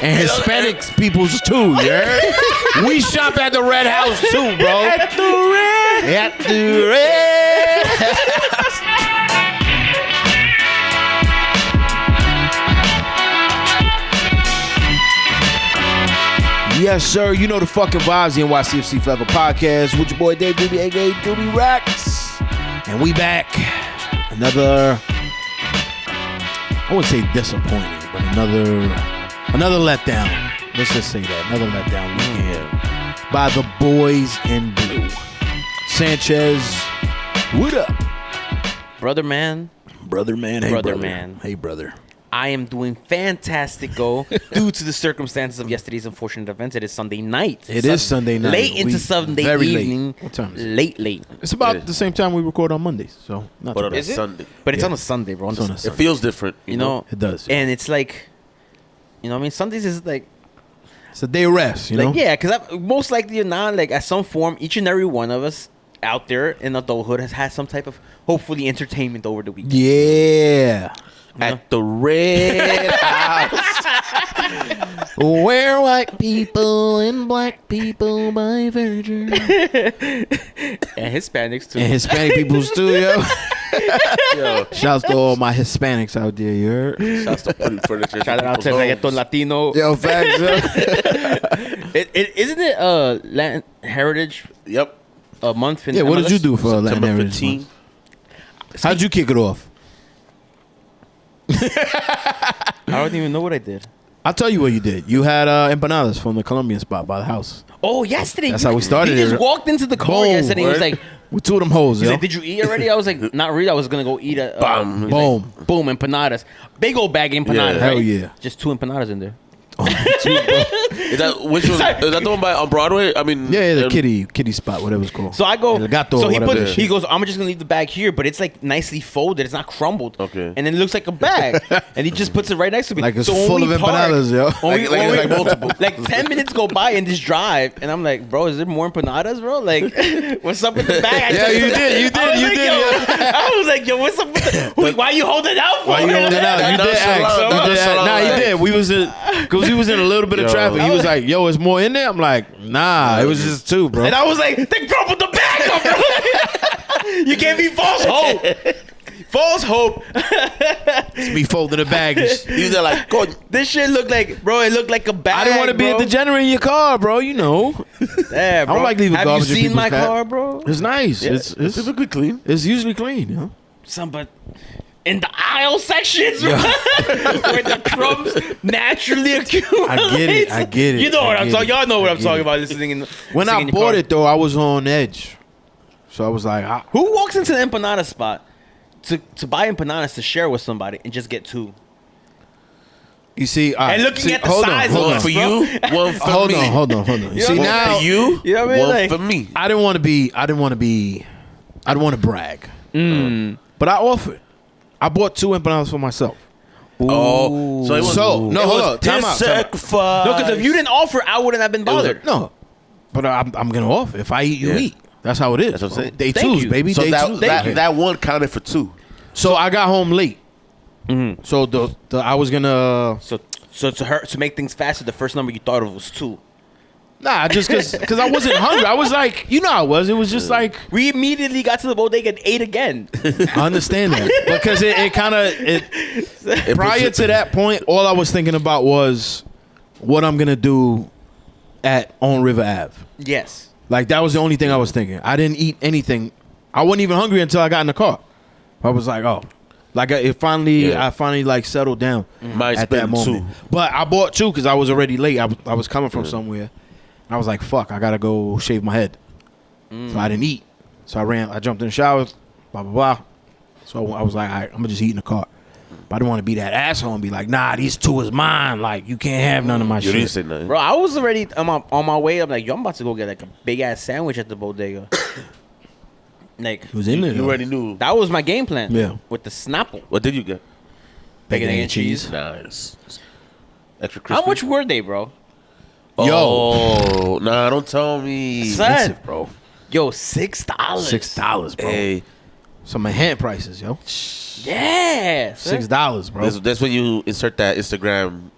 And Hispanics peoples too, yeah. We shop at the Red House too, bro. At the Red House. Yes, sir. You know the fucking vibes. The NYCFC Forever Podcast with your boy Dave Doobie, aka Doobie Rex, and we back. Another, I wouldn't say disappointing, but another letdown. Let's just say that. Another letdown weekend by the boys in blue. Sanchez, what up? Brother man. Hey, brother brother. Man. Hey, brother. I am doing fantastic, due to the circumstances of yesterday's unfortunate events. It is Sunday night. It is Sunday night. Late into Sunday evening. Late. What time is it? Late. It's about the same time we record on Mondays, so not But too on bad. a Sunday. But it's on a Sunday, bro. It's on a Sunday. It feels different. You know? It does. And it's like, you know what I mean? Sundays is like, It's a day of rest, you know? yeah, because most likely or not, like at some form, each and every one of us out there in adulthood has had some type of, hopefully, entertainment over the weekend. Yeah. At the Red House. Where white people and black people buy furniture. And Hispanics, too. And Hispanic peoples too, yo. Yo, Shouts to all my Hispanics out there, you heard? shouts to putting furniture. in Shout out to people's Reggaeton homes. Latino. Yo, facts, yo. Isn't it Latin Heritage Yep. month? In Yeah, what did you MLS? do for Latin September Heritage 15. Month? How'd you kick it off? I don't even know what I did. I'll tell you what you did. You had empanadas from the Colombian spot by the house. Oh, yesterday. That's how we started He it. just walked into the car Boom, yesterday. He was right? like, With two of them hoes, he's yo. like, did you eat already? I was like, not really. I was going to go eat a... Bam. he's Boom. like, boom, empanadas. Big old bag of empanadas, Yeah. Hell right? yeah. Just 2 empanadas in there. Is that which one? Is that the one by on Broadway? I mean, Yeah, the kitty spot, whatever it's called. So I go... El Gato, so he whatever that he shit. goes, I'm just going to leave the bag here, but it's like nicely folded. It's not crumbled. Okay. And then it looks like a bag. And he just puts it right next to me. Like it's So when full we of park- empanadas, yo. when we- Like when we- it's like multiple. Like 10 minutes go by in this drive, and I'm like, bro, is there more empanadas, bro? Like, what's up with the bag? Yeah, you did, I was like, yo, what's up with the... Why you holding out for? Why you holding out? You That did was so ask. loud. You That did was so ask. loud. Nah, he did. We was in... Because he was in a little bit of Yo. traffic. He was like, yo, is more in there? I'm like, nah, it was just 2, bro. And I was like, they crumpled the bag up, bro. You gave me false hope. False hope. Me folding the baggage. He was there like, go. This shit looked like, bro, it looked like a bag. I didn't want to be a degenerate in your car, bro. You know. Yeah, bro. I don't like leaving Have you garbage in seen people's my cab. car, bro? It's nice. Yeah. It's Typically clean. it's usually clean, you know. But in the aisle sections, bro, where the crumbs naturally accumulate. I get it. You know I what I'm get talking. it. Y'all know what I I'm get talking it. about. Listening in When I bought it though, I was on edge. So I was like, who walks into the empanada spot to buy empanadas to share with somebody and just get 2? you see, all right, And looking see, at the hold size on, of hold One on. for you, one for Hold me. on, hold on. You see One now, for you, You know what I mean? one Like- for me. I didn't want to brag. But I offered. I bought 2 empanadas for myself. Oh, so it was. So, no, it hold was on. Time his out. sacrifice. No, because if you didn't offer, I wouldn't have been was bothered. No, but I'm gonna offer. If I eat, you Yeah. eat. That's how it is. That's what I'm bro. saying. Day Thank 2s, you. baby. So Day that 2s. that one counted for 2. So I got home late. So the I was gonna So to make things faster, the first number you thought of was 2. just because I wasn't hungry. I was like, you know, how it was. It was just like We immediately got to the bodega and ate again. I understand that because it kind of prior to that point, all I was thinking about was what I'm gonna do on River Ave. Yes. Like that was the only thing I was thinking. I didn't eat anything. I wasn't even hungry until I got in the car. I was like, oh, like I finally like settled down Mine's at that been moment. 2. But I bought 2 because I was already late. I was coming from somewhere. I was like, fuck, I gotta go shave my head. So I didn't eat. So I jumped in the shower, blah blah blah. So I was like, all right, I'm gonna just eat in the car. But I didn't want to be that asshole and be like, nah, these 2 is mine. Like you can't have none of my You didn't shit. say nothing. Bro, I was already on my way. I'm like, yo, I'm about to go get like a big ass sandwich at the bodega. Like, It was in there. You though. already knew. that was my game plan. Yeah. With the Snapple. What did you get? Bacon, egg, and cheese. Nice. Extra crispy. How much were they, bro? Oh, nah, don't tell me. Son. Expensive, bro. Yo, $6. $6, bro. Hey, Some hand prices, yo. Yeah. son. $6, bro. that's when you insert that Instagram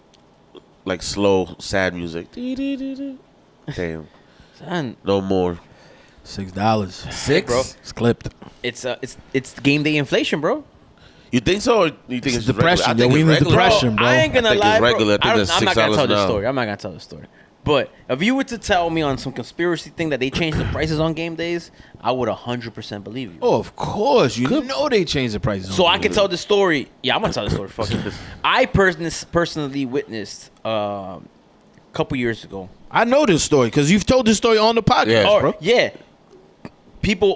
like slow, sad music. Damn. Son, No more. $6. Six? bro. It's clipped. it's game day inflation, bro. You think so, or you think it's just depression. regular? I think Yo, we it's need regular. depression. bro. I ain't gonna I think lie, it's regular. bro. I think it's I'm not gonna $6 tell this now. story. I'm not gonna tell this story. But if you were to tell me on some conspiracy thing that they changed the prices on game days, I would 100% believe you. Oh, of course. You know they changed the prices. So I can tell the story. Yeah, I'm gonna tell the story. Fuck it. I personally witnessed a couple years ago. I know this story because you've told this story on the podcast, Yeah. bro. Yeah,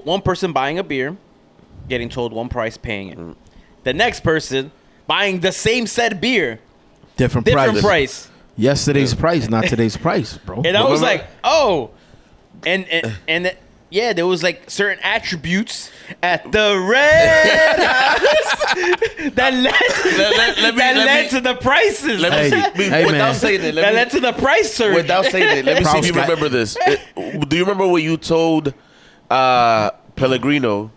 one person buying a beer, getting told one price, paying it. The next person buying the same said beer, Different price. Yesterday's price, not today's price, bro. And I was like, oh, and yeah, there was like certain attributes at the Red House that led to the prices. Let me Hey, without man. saying it. That led to the price surge. Without saying it, let me see if you remember this. Do you remember what you told Pellegrino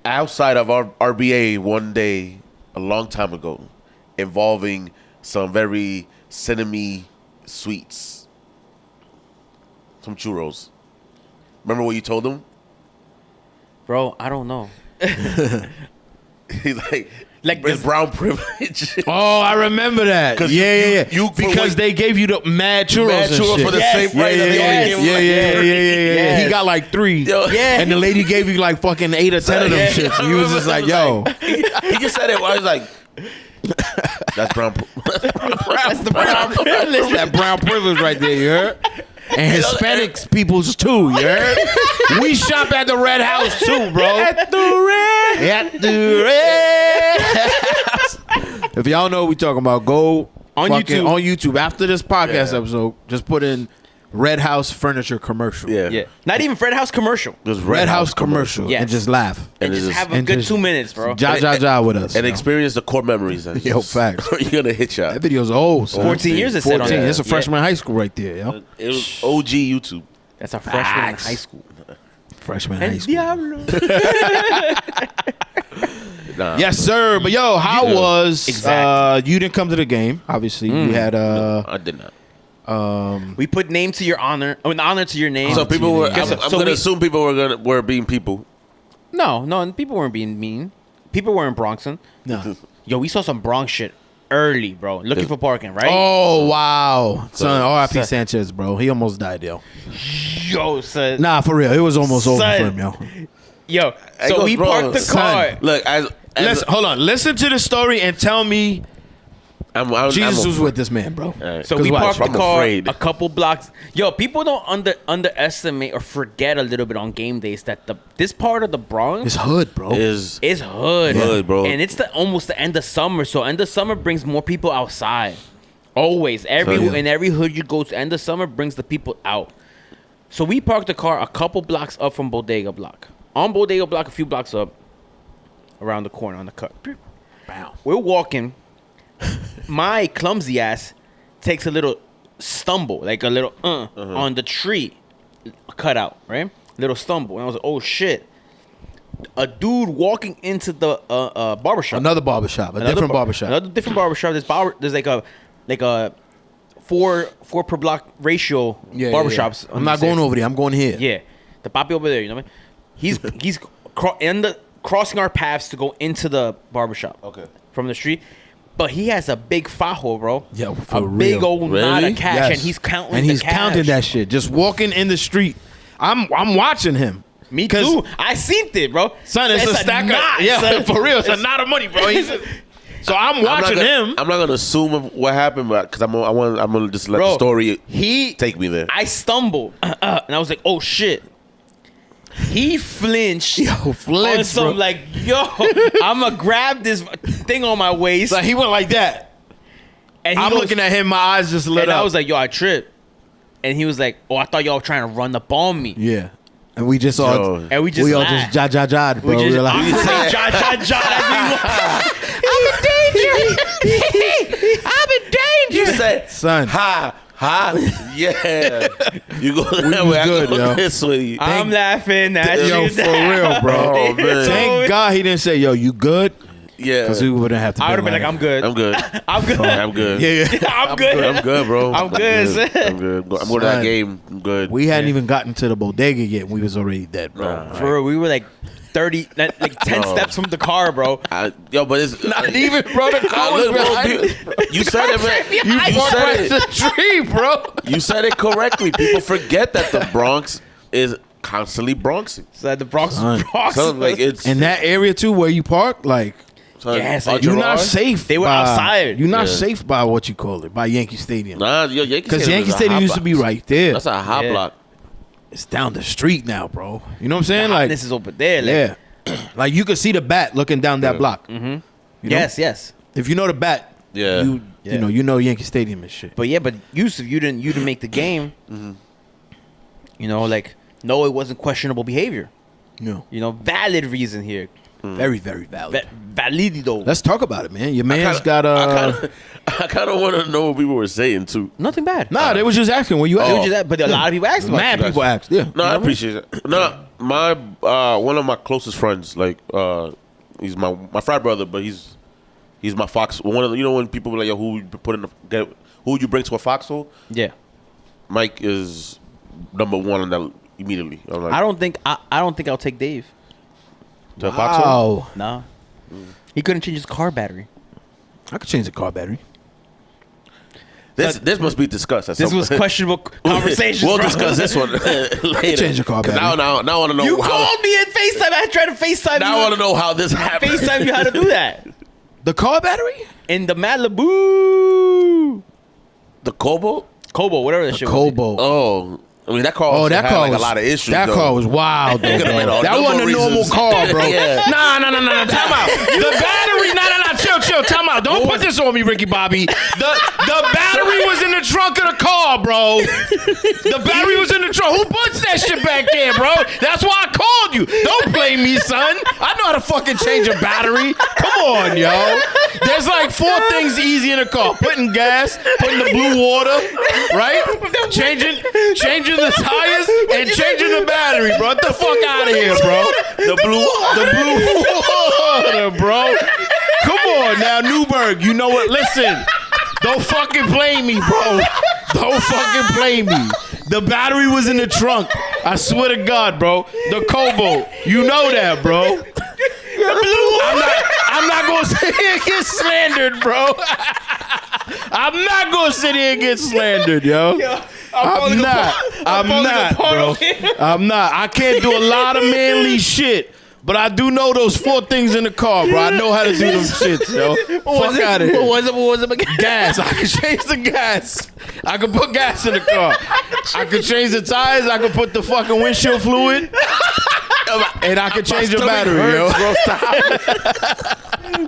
outside of our RBA one day a long time ago, involving some very cinnamon sweets, some churros? Remember what you told him? Bro, I don't know. He's like Like it's this- brown privilege. Oh, I remember that. 'Cause Yeah. you- because they gave you the mad churros Mad and churros shit. for the Yes. same price. Yeah, that they only gave him. yeah. Yes. He got like 3. Yo. Yeah. And the lady gave you like fucking 8 or 10 of them Yeah. shits. And he was just like, yo. He just said it. I was like, that's brown. That's the brown privilege. That brown privilege right there, you heard? And Hispanics peoples too, you heard? We shop at the Red House too, bro. At the Red House. If y'all know what we talking about, go On fucking YouTube. on YouTube. After this podcast Yeah. episode, just put in Red House furniture commercial. Yeah, not even Fred House commercial. Just Red House commercial. Yes. And just laugh. And it just is- have a and good just- 2 minutes, bro. Ja with us. and you know? experience the core memories. That's Yo, just- facts. You're gonna hit ya. That video's old. son. 14 years it said on 14. that. It's a Yeah. freshman in high school right there, yo. It was OG YouTube. That's a freshman in Facts. high school. Freshman in high El school. Diablo. Nah. Yes, sir. But yo, how Yeah. was Exactly. you didn't come to the game? Obviously, you had I did not. We put name to your honor. I mean, honor to your name. So people were. Yeah. I'm So gonna we- assume people were being people. No, people weren't being mean. People weren't Bronxing. no. Yo, we saw some Bronx shit early, bro. Looking for parking, right? Oh wow, son. R.I.P. Son. Sanchez, bro. He almost died, yo. Yo, son. Nah, for real, it was almost over Son. for him, yo. Yo, Hey, so go, we bro, parked the son. car. Look, as Listen, hold on. Listen to the story and tell me Jesus was with this man, bro. Alright. So 'Cause we watch, parked the I'm car afraid. a couple blocks. Yo, people don't underestimate or forget a little bit on game days that this part of the Bronx It's hood, bro. is is hood, Hood, bro. and it's almost the end of summer. So end of summer brings more people outside. Always, Tell you. in every hood you go to, end of summer brings the people out. So we parked the car a couple blocks up from Bodega Block. On Bodega Block, a few blocks up, around the corner on the cut. Bow. We're walking. My clumsy ass takes a little stumble, like a little on the tree cutout, right? Little stumble. And I was like, oh shit. A dude walking into the barbershop. Another barbershop, a different barbershop. Another different barbershop. There's like a four per block ratio barbershops. I'm not going over there. I'm going here. Yeah, the poppy over there. You know what I mean? He's crossing our paths to go into the barbershop. Okay. From the street, but he has a big fajo, bro. Yo, for a big real. old knot Really? of cash, Yes. and he's counting. And he's the cash. counting that shit. Just walking in the street. I'm watching him. Me 'Cause- too. I seen it, bro. Son, it's a stack knot, of yeah, son. for real. It's a knot of money, bro. So I'm watching him. I'm not gonna assume what happened, but because I'm gonna just let Bro, the story he take me there. I stumbled, and I was like, "Oh shit!" He flinched. Yo, on flinched, some bro. like, "Yo, I'ma grab this thing on my waist." So he went like that. And he I'm goes- looking at him. My eyes just lit and up. I was like, "Yo, I tripped." And he was like, "Oh, I thought y'all were trying to run up on me." yeah. And we just all, Yo. And we just we all laughed. just ja, bro. We just were like, we say ja ja ja as we I'm in danger. I'm in You danger. said, Son. ha, yeah. You go that was way, I good, go yo. this way. I'm laughing at Yo, you. for real, bro. Oh, man. Thank God he didn't say, yo, you good? Yeah. Because we wouldn't have to. I would have been like, I'm good. I'm good. I'm good. I'm good. Yeah. I'm good. I'm good, bro. I'm good. I'm good. I'm going to that Son. game. I'm good. We hadn't even gotten to the bodega yet. We was already dead, bro. Nah. For real, we were like 30, like 10 steps from the car, bro. But it's Not even, bro. The car was look, bro, behind us. you said it, man. You Walked said right it. to the tree, bro. You said it correctly. People forget that the Bronx is constantly Bronxing. So the Bronx, Son. Bronx. So like it's In that area too, where you park, like Yes, on like, you're Gerard? not safe. They were by- outside. You're not Yeah. safe by what you call it, by Yankee Stadium. Nah, Yankee Because Stadium Yankee is a Stadium hot used to be block. right there. That's a hot Yeah. block. It's down the street now, bro. You know what I'm saying? Like, This is over there. Like, yeah, like you could see the bat looking down that block. Mm-hmm. You know? Yes. If you know the bat, Yeah. you know Yankee Stadium and shit. But Yousef, you didn't make the game. Mm-hmm. You know, like, no, it wasn't questionable behavior. No, You know, valid reason here. very, very valid. Valido. Let's talk about it, man. Your man's got I kind of want to know what people were saying too. Nothing bad. Nah, they was just asking when you It asked. was just that, but a lot of people asked about Mad it. people asked. Yeah. No, I appreciate it. No, my one of my closest friends, like he's my frat brother, but he's my fox. One of the, when people were like, yo, who would you put in who would you bring to a foxhole? Yeah. Mike is number one on that immediately. I'm like, I don't think I'll take Dave. to a foxhole. Wow. Nah. He couldn't change his car battery. I could change the car battery. This must be discussed. At This some was point. questionable conversation. We'll bro. discuss this one later. change your car 'Cause battery. Now I want to know. You how, called me in FaceTime. I tried to FaceTime Now I you. want to know how this happened. FaceTime you how to do that. The car battery? In the Malibu. The Cobalt. Kobo, whatever that shit was. Cobalt. Oh, I mean that car. Oh, also that had car like was a lot of issues. That though. car was wild, though, Could've been bro. a That number wasn't a of normal reasons. car, bro. Yeah. Nah. Time out. The battery. Nah. Chill. Time out. Don't put this on me, Ricky Bobby. The battery was in the trunk of the car, bro. The battery was in the trunk. Who puts that shit back there, bro? That's why I called you. Don't blame me, son. I know how to fucking change a battery. Come on, yo. There's like 4 things easy in a car: putting gas, putting the blue water, right? Changing the tires and changing the battery, bro. Get the fuck out of here, bro. The blue water, bro. Come on now, Newberg. You know what? Listen, don't fucking blame me, bro. Don't fucking blame me. The battery was in the trunk. I swear to God, bro. The Cobalt. You know that, bro. I'm not gonna sit here and get slandered, bro. I'm not gonna sit here and get slandered, yo. I'm not, bro. I'm not. I can't do a lot of manly shit, but I do know those 4 things in the car, bro. I know how to do them shits, yo. Fuck out of here. What was it again? Gas. I can change the gas. I can put gas in the car. I can change the tires. I can put the fucking windshield fluid. And I can change the battery, yo.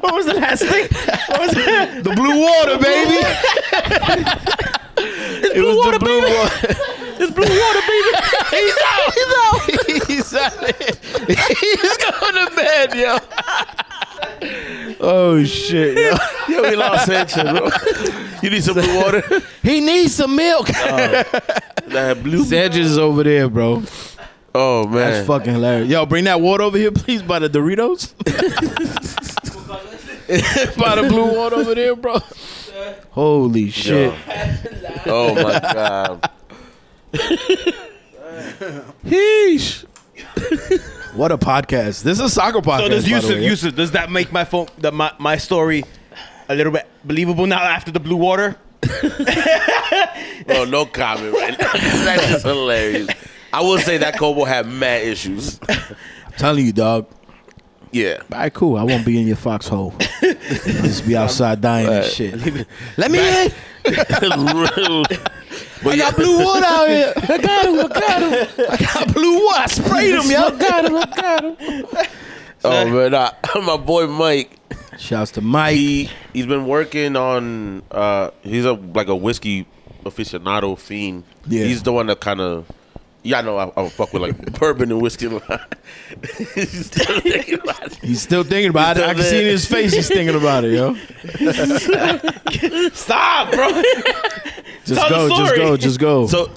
What was the last thing? What was it? The blue water, baby. It was the blue water. It's blue water, baby. He's out. He's going to bed, yo. Oh shit, yo. Yo, we lost Sanchez, bro. You need some blue water. He needs some milk. That blue. Sanchez is over there, bro. Oh man, That's fucking hilarious. Yo, bring that water over here, please, by the Doritos. By the blue water over there, bro. Holy shit. Oh my god. Heesh. What a podcast. This is a soccer podcast. So does by the way. Yousef, does that make my story a little bit believable now after the blue water? Oh, no comment right now. That's just hilarious. I will say that Kobo had mad issues. I'm telling you, dog. Yeah. All right, cool. I won't be in your foxhole. I'll just be outside dying and shit. Let me in. But I got blue water out here. I got him. I got blue water. I sprayed him, yo. I got him. Oh man, my boy Mike. Shouts to Mike. He's been working on. He's a whiskey aficionado fiend. Yeah. He's the one that kind of. Yeah, I know. I fuck with like bourbon and whiskey. He's still thinking about it. He's still thinking about it. I can see in his face he's thinking about it, yo. Stop, bro. Just go. So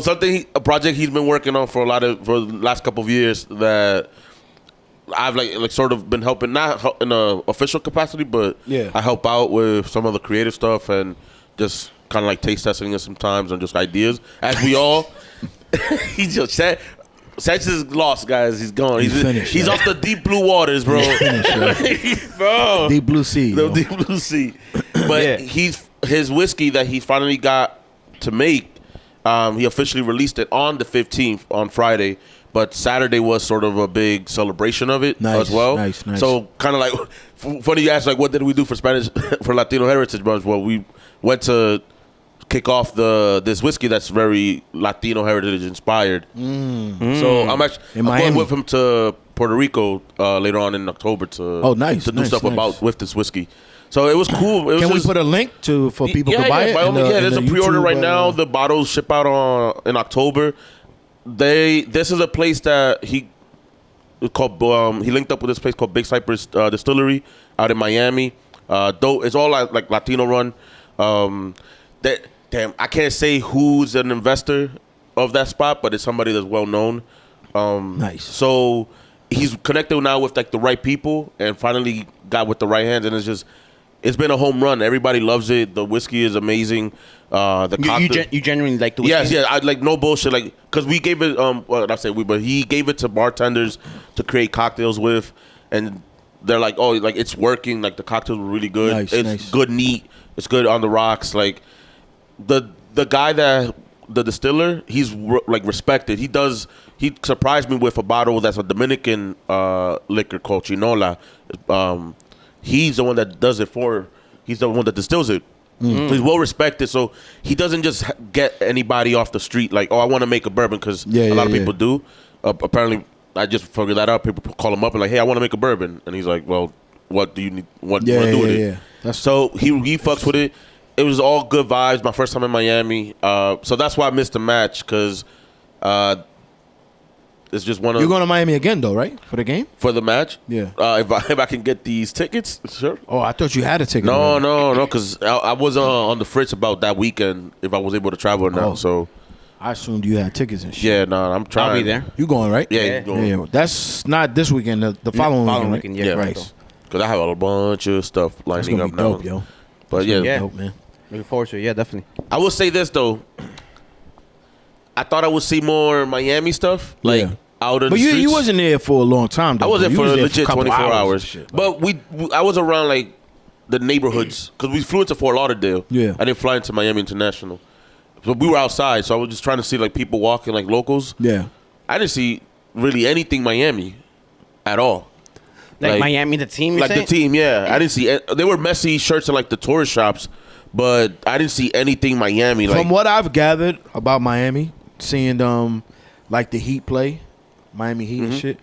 something a project he's been working on for the last couple of years that I've like sort of been helping, not in a official capacity, but Yeah. I help out with some of the creative stuff and just kind of like taste testing it sometimes and just ideas. As we all, he just said. Sanchez is lost, guys. He's gone. He's finished, he's yeah. off the deep blue waters, bro. Bro, Deep blue sea. the yo. deep blue sea. But his whiskey that he finally got to make. He officially released it on the 15th on Friday, but Saturday was sort of a big celebration of it as well. Nice. So kind of like funny you ask, like, what did we do for Spanish for Latino Heritage Month? Well, we went to kick off this whiskey that's very Latino heritage inspired. So I'm actually In going Miami. with him to Puerto Rico later on in October to do stuff about with this whiskey. So it was cool. It was Can we put a link for people to buy it? By all means, there's a pre-order right now. The The bottles ship out in October. This is a place that he linked up with this place called Big Cypress Distillery out in Miami. It's all like Latino run. I can't say who's an investor of that spot, but it's somebody that's well known. Nice. So he's connected now with like the right people, and finally got with the right hands, and it's been a home run. Everybody loves it. The whiskey is amazing. You genuinely like the whiskey? Yes, yeah. I like no bullshit. Like, cause we gave it. Well, not say we, but he gave it to bartenders to create cocktails with, and they're like, oh, like it's working. Like the cocktails were really good. It's good, neat. It's good on the rocks. Like the guy the distiller, he's like respected. He surprised me with a bottle that's a Dominican liquor called Chinola. He's the one that does it he's the one that distills it. So he's well respected. So he doesn't just get anybody off the street like, oh, I want to make a bourbon, because a lot of people do. Apparently, I just figured that out. People call him up and like, hey, I want to make a bourbon, and he's like, well, what do you need? What do you want to do with it? Yeah. So he fucks with it. It was all good vibes. My first time in Miami, so that's why I missed the match, because it's just one of. You're going to Miami again though, right? For the game? For the match? Yeah. If I can get these tickets, sure. Oh, I thought you had a ticket. No, because I was on the fritz about that weekend if I was able to travel or not. Oh. So I assumed you had tickets and shit. yeah, no, I'm trying. I'll be there. You going, right? Yeah. Yeah. That's not this weekend. The following weekend, right? weekend, yeah, right. Because I have a bunch of stuff That's lining gonna up be now. dope, yo. But Yeah. Dope, man. Looking forward to it. Yeah, definitely. I will say this though. I thought I would see more Miami stuff, like out in But the streets. you wasn't there for a long time, though. I wasn't You for was there legit a couple 24 hours. and shit. But I was around like the neighborhoods, because we flew into Fort Lauderdale. Yeah. I didn't fly into Miami International. So we were outside, so I was just trying to see like people walking, like locals. Yeah. I didn't see really anything Miami at all. Like Miami, the team, Like the team, yeah. I didn't see it. They were messy shirts in like the tourist shops, but I didn't see anything Miami. Like, From what I've gathered about Miami, seeing like the Heat play, Miami Heat and shit,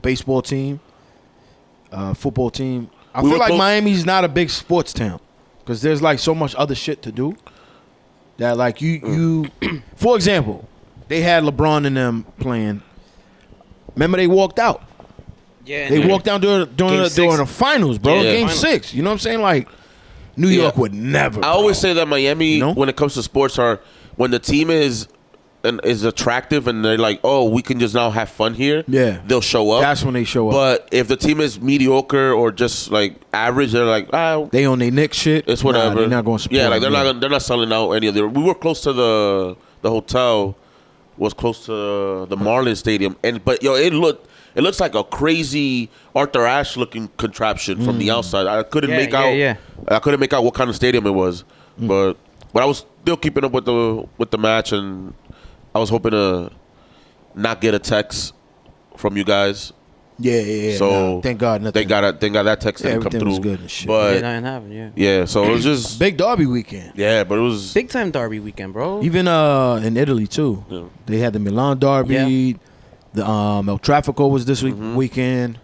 baseball team, football team. I feel like Miami's not a big sports town, because there's like so much other shit to do that like you for example, they had LeBron and them playing. Remember they walked out. Yeah, They walked down during the finals, bro. Yeah. Game Finals. 6. You know what I'm saying? Like New York would never. I always say that Miami, You know? when it comes to sports, when the team is attractive and they're like, oh, we can just now have fun here. Yeah. They'll show up. That's when they show up. But if the team is mediocre or just like average, they're like, They on their Knicks shit. it's whatever. Nah, they're not going to support. Yeah, like them, they're not selling out any of their. We were close to the hotel, was close to the Marlins Stadium, but it looks like a crazy Arthur Ashe looking contraption from the outside. I couldn't make out. Yeah. I couldn't make out what kind of stadium it was, but I was still keeping up with the match, and I was hoping to not get a text from you guys. Yeah. So nah, thank God nothing. Thank God that text didn't come everything through. was good and shit. But Yeah, nothing happened. yeah, so it was just Big Derby weekend. yeah, but it was Big time Derby weekend, bro. Even in Italy too. Yeah. They had the Milan Derby. Yeah. The El Trafico was this weekend.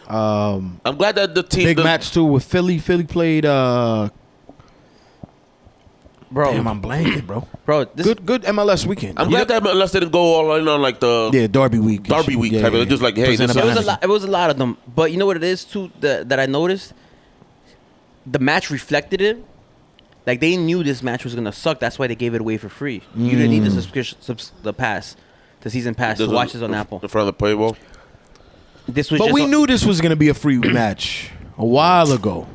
I'm glad that the team Big match too with Philly. Philly played. bro. Damn, I'm blanking, bro. Bro, this Good MLS weekend. I'm glad that unless they didn't go all in on like the Derby week. and Derby shit. week Yeah, type of yeah, just like, hey, Presented this by is- it was a Hennessy. lot. It was a lot of them. But you know what it is too that I noticed. The match reflected it. Like they knew this match was gonna suck. That's why they gave it away for free. You didn't need the subscription, the season pass to watch this on Apple. in front of the paywall. this was. But just we knew this was gonna be a free match a while ago.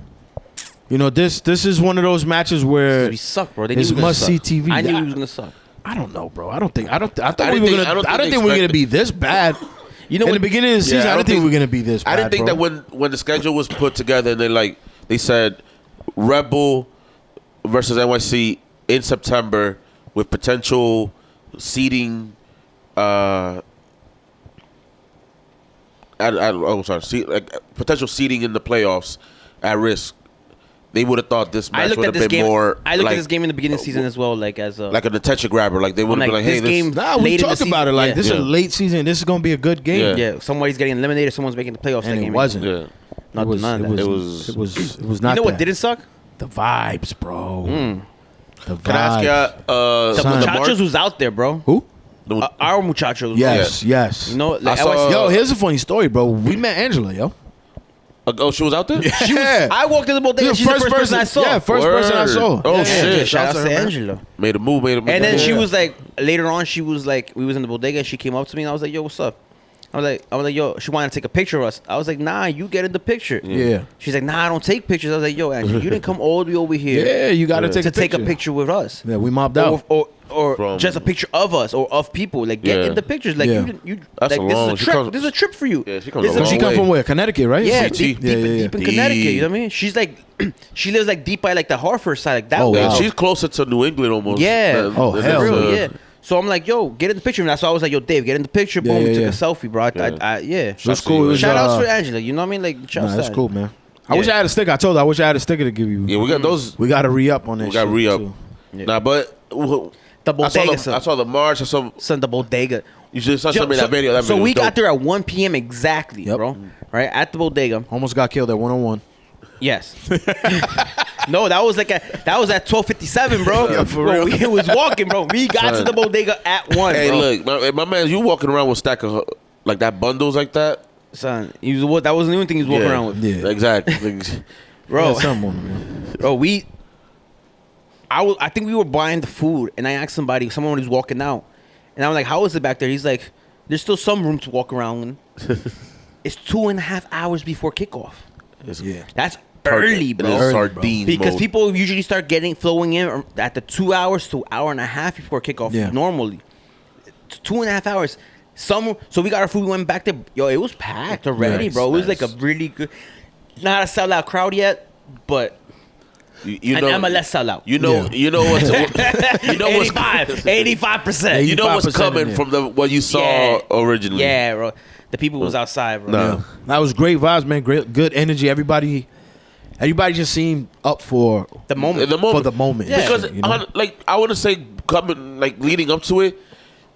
You know, this is one of those matches where we suck, bro. They it's knew we were gonna must see suck. TV. I knew he was gonna suck. I don't know, bro. I thought we were I gonna. don't I don't think we were gonna be this bad. You know, in what, the beginning of the season, I didn't think we were gonna be this bad. I didn't think bro. that when the schedule was put together and they said Red Bull versus NYC in September with potential seeding. Potential seeding in the playoffs at risk. They would have thought this match would have been more. I looked at this game in the beginning of the season as well, like as a like an attention grabber. Like they would have been like, "Hey, this game." Nah, we talked about it. Like this is a late season. This is gonna be a good game. Yeah, somebody's getting eliminated. Someone's making the playoffs. And that it game. wasn't. Yeah. Not It was none of that. It was not. You know what that. didn't suck? The vibes, bro. The Can I ask vibes. you, The Son. muchachos was out there, bro. Who? Our muchachos. Yes, yes. You know, like, I saw- Yo, here's a funny story, bro. We met Angela, yo. oh, she was out there. Yeah. I walked in the bodega. She's the first person I saw. Yeah, first person I saw. Oh, Yeah, shit. Shout out to to her, man. Angela. Made a move. And then she Yeah. was like, later on, she was like, we was in the bodega. And she came up to me and I was like, yo, what's up? I was like, yo, she wanted to take a picture of us. I was like, nah, you get in the picture. Yeah. She's like, nah, I don't take pictures. I was like, yo, Angela, you didn't come all the way over here Yeah, you gotta take a picture with us. Yeah, we mobbed out. Or From- just a picture of us or of people. Like, get Yeah. in the pictures. Like, Yeah. you That's like, a this long- is a she trip. comes- This is a trip for you. Yeah, she comes This a is long She way. come from where? Connecticut, right? Yeah, CT. deep in Connecticut. You know what I mean? She's like, she lives like deep by like the Hartford side, like that Oh, way. wow. Yeah, she's closer to New England almost. Yeah. Oh, hell For real, no. yeah. So I'm like, yo, get in the picture. And that's why I was like, yo, Dave, get in the picture. Yeah, Boom, we yeah, took yeah. a selfie, bro. Yeah. That's cool. It was, Shout outs for Angela. You know what I mean? Like, shout Nah, outs that's to cool, man. I wish Yeah. I had a sticker. I told her I wish I had a sticker to give you. Yeah, we got those. We got to re-up on that We got shit, re-up. too. Yeah. Nah, but The bodega, I saw the march. I saw son, the bodega. you just saw something in that video. That so video we was got dope. there at 1 p.m. exactly, Yep. bro. Right? At the bodega. Almost got killed at 101. Yes. No, that was at 12:57, bro. Yeah, for Bro, real. we was walking, bro. We got to the bodega at 1, Hey, bro. look, my man, you walking around with a stack of like that bundles like that. Son, that wasn't the only thing he was walking around with. Yeah. Exactly. Bro, Yeah, something on it, man. bro, I think we were buying the food, and I asked someone who's walking out, and I'm like, "How is it back there?" He's like, "There's still some room to walk around in." It's 2.5 hours before kickoff. Yeah. That's early, bro. Early, Sardines Because mode. people usually start flowing in at the 2 hours to hour and a half before kickoff. Yeah. Normally, 2.5 hours. So we got our food. We went back there. Yo, it was packed already, Nice, bro. It was nice. like a really good, not a sellout crowd yet, but You an know, MLS sellout. You know, Yeah. you know what's you know what's 85%. you know what's 85% coming in there. from what you saw originally. Yeah, bro. The people was outside, bro. No. Yeah. That was great vibes, man. Great, good energy. Everybody just seemed up for The moment. for the moment. Yeah. Because you know? I want to say coming leading up to it,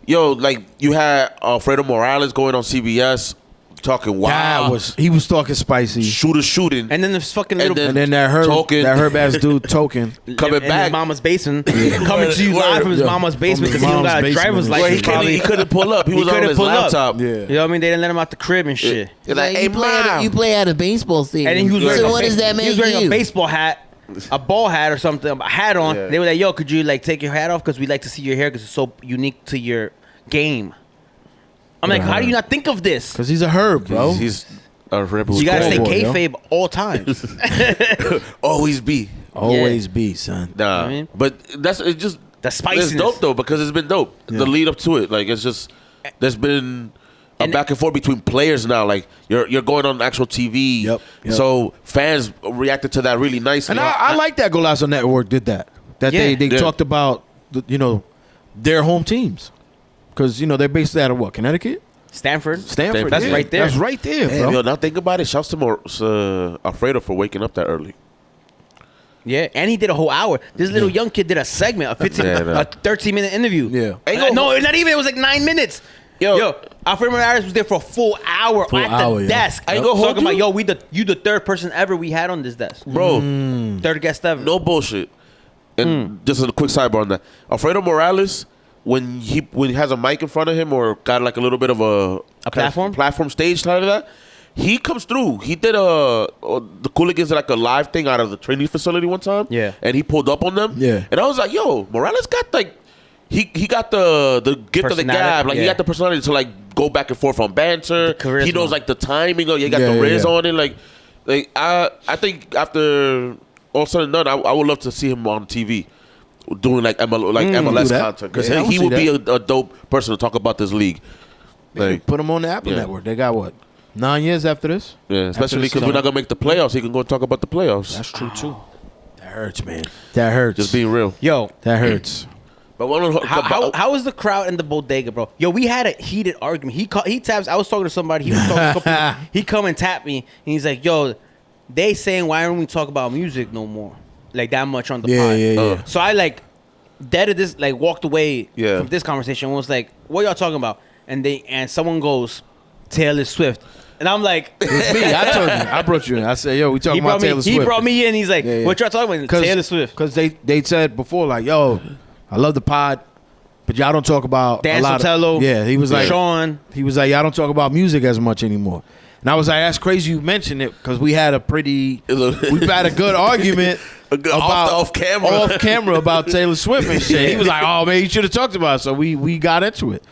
yo, like you had Alfredo Morales going on CBS talking wild, he was talking spicy. shooting, And then this fucking And little then- And then that herb ass dude token. coming in back. his mama's basement, coming to you live from his Yeah. mama's basement From because his he don't mom's got a basement driver's and where license. shit. Probably he couldn't pull up. He was on couldn't his pull up. laptop. Yeah. You know what I mean? They didn't let him out the crib and shit. He's like, hey, mom. play at a baseball stadium. And then he was wearing so a what does that he make was wearing you? a baseball hat, a ball hat or something, a hat on. Yeah. They were like, "Yo, could you like take your hat off because we like to see your hair because it's so unique to your game." I'm like, how do you not think of this? Because he's a herb, bro. He's a rebel. You gotta cool stay boy, yo. kayfabe all times. always be. Always be, son. Nah, I mean? but it's just The spiciness. It's dope though because it's been dope. Yeah. The lead up to it, like it's just there's been a And- back and forth between players now. Like you're going on actual TV, Yep. so fans reacted to that really nicely. And I like that Golazo Network did that. That Yeah. they Yeah. talked about, their home teams. Because, they're based out of what? Connecticut? Stanford. Stanford. That's yeah. right there. That's right there, Damn, bro. yo, now think about it. Shouts to Alfredo for waking up that early. Yeah, and he did a whole hour. This little young kid did a segment, a 13-minute interview. Yeah. No, not even. It was like 9 minutes. Yo, Alfredo Morales was there for a full hour Full at hour, the yeah. desk. I ain't gonna hold talking about, you. you the third person ever we had on this desk. Bro, Third guest ever. no bullshit. And just a quick sidebar on that. Alfredo Morales, when he has a mic in front of him or got like a little bit of a platform stage kind of that, he comes through. He did the Cooligans did like a live thing out of the training facility one time. Yeah. And he pulled up on them. Yeah. And I was like, yo, Morales got like he got the gift of the gab. Like he Yeah. got the personality to like go back and forth on banter. charisma. He knows like the timing. He got Yeah, the riz yeah. on it. Like I think after all said and done, I would love to see him on TV doing like MLS do that. content because Yeah, I he would would see be a dope person to talk about this league. Like, Put him on the Apple Yeah. Network. They got what? 9 years after this? yeah, especially After because we're not gonna make the playoffs. He can go talk about the playoffs. That's true too. That hurts, man. That hurts. Just being real. Yo, That hurts. But one how was the crowd in the bodega, bro? Yo, we had a heated argument. He taps. I was talking to somebody. He was talking to a couple. He come and tap me, and he's like, "Yo, they saying why don't we talk about music no more, like that much on the pod?" Yeah. So I like deaded this, like walked away Yeah. from this conversation. And was like, "What y'all talking about?" And someone goes, "Taylor Swift," and I'm like, It's me. I told you. I brought you in. I said, yo, we talking about Taylor Swift. He brought me in. He's like, Yeah, yeah. "What y'all talking about?" Taylor Swift. Because they said before, like, yo, I love the pod, but y'all don't talk about Dan a lot Sotelo. of, yeah, he was like, Sean. he was like, y'all don't talk about music as much anymore. And I was like, that's crazy you mentioned it because we had a pretty, we've had a good argument off camera about Taylor Swift and shit. He was like, oh man, you should have talked about it. So we got into it.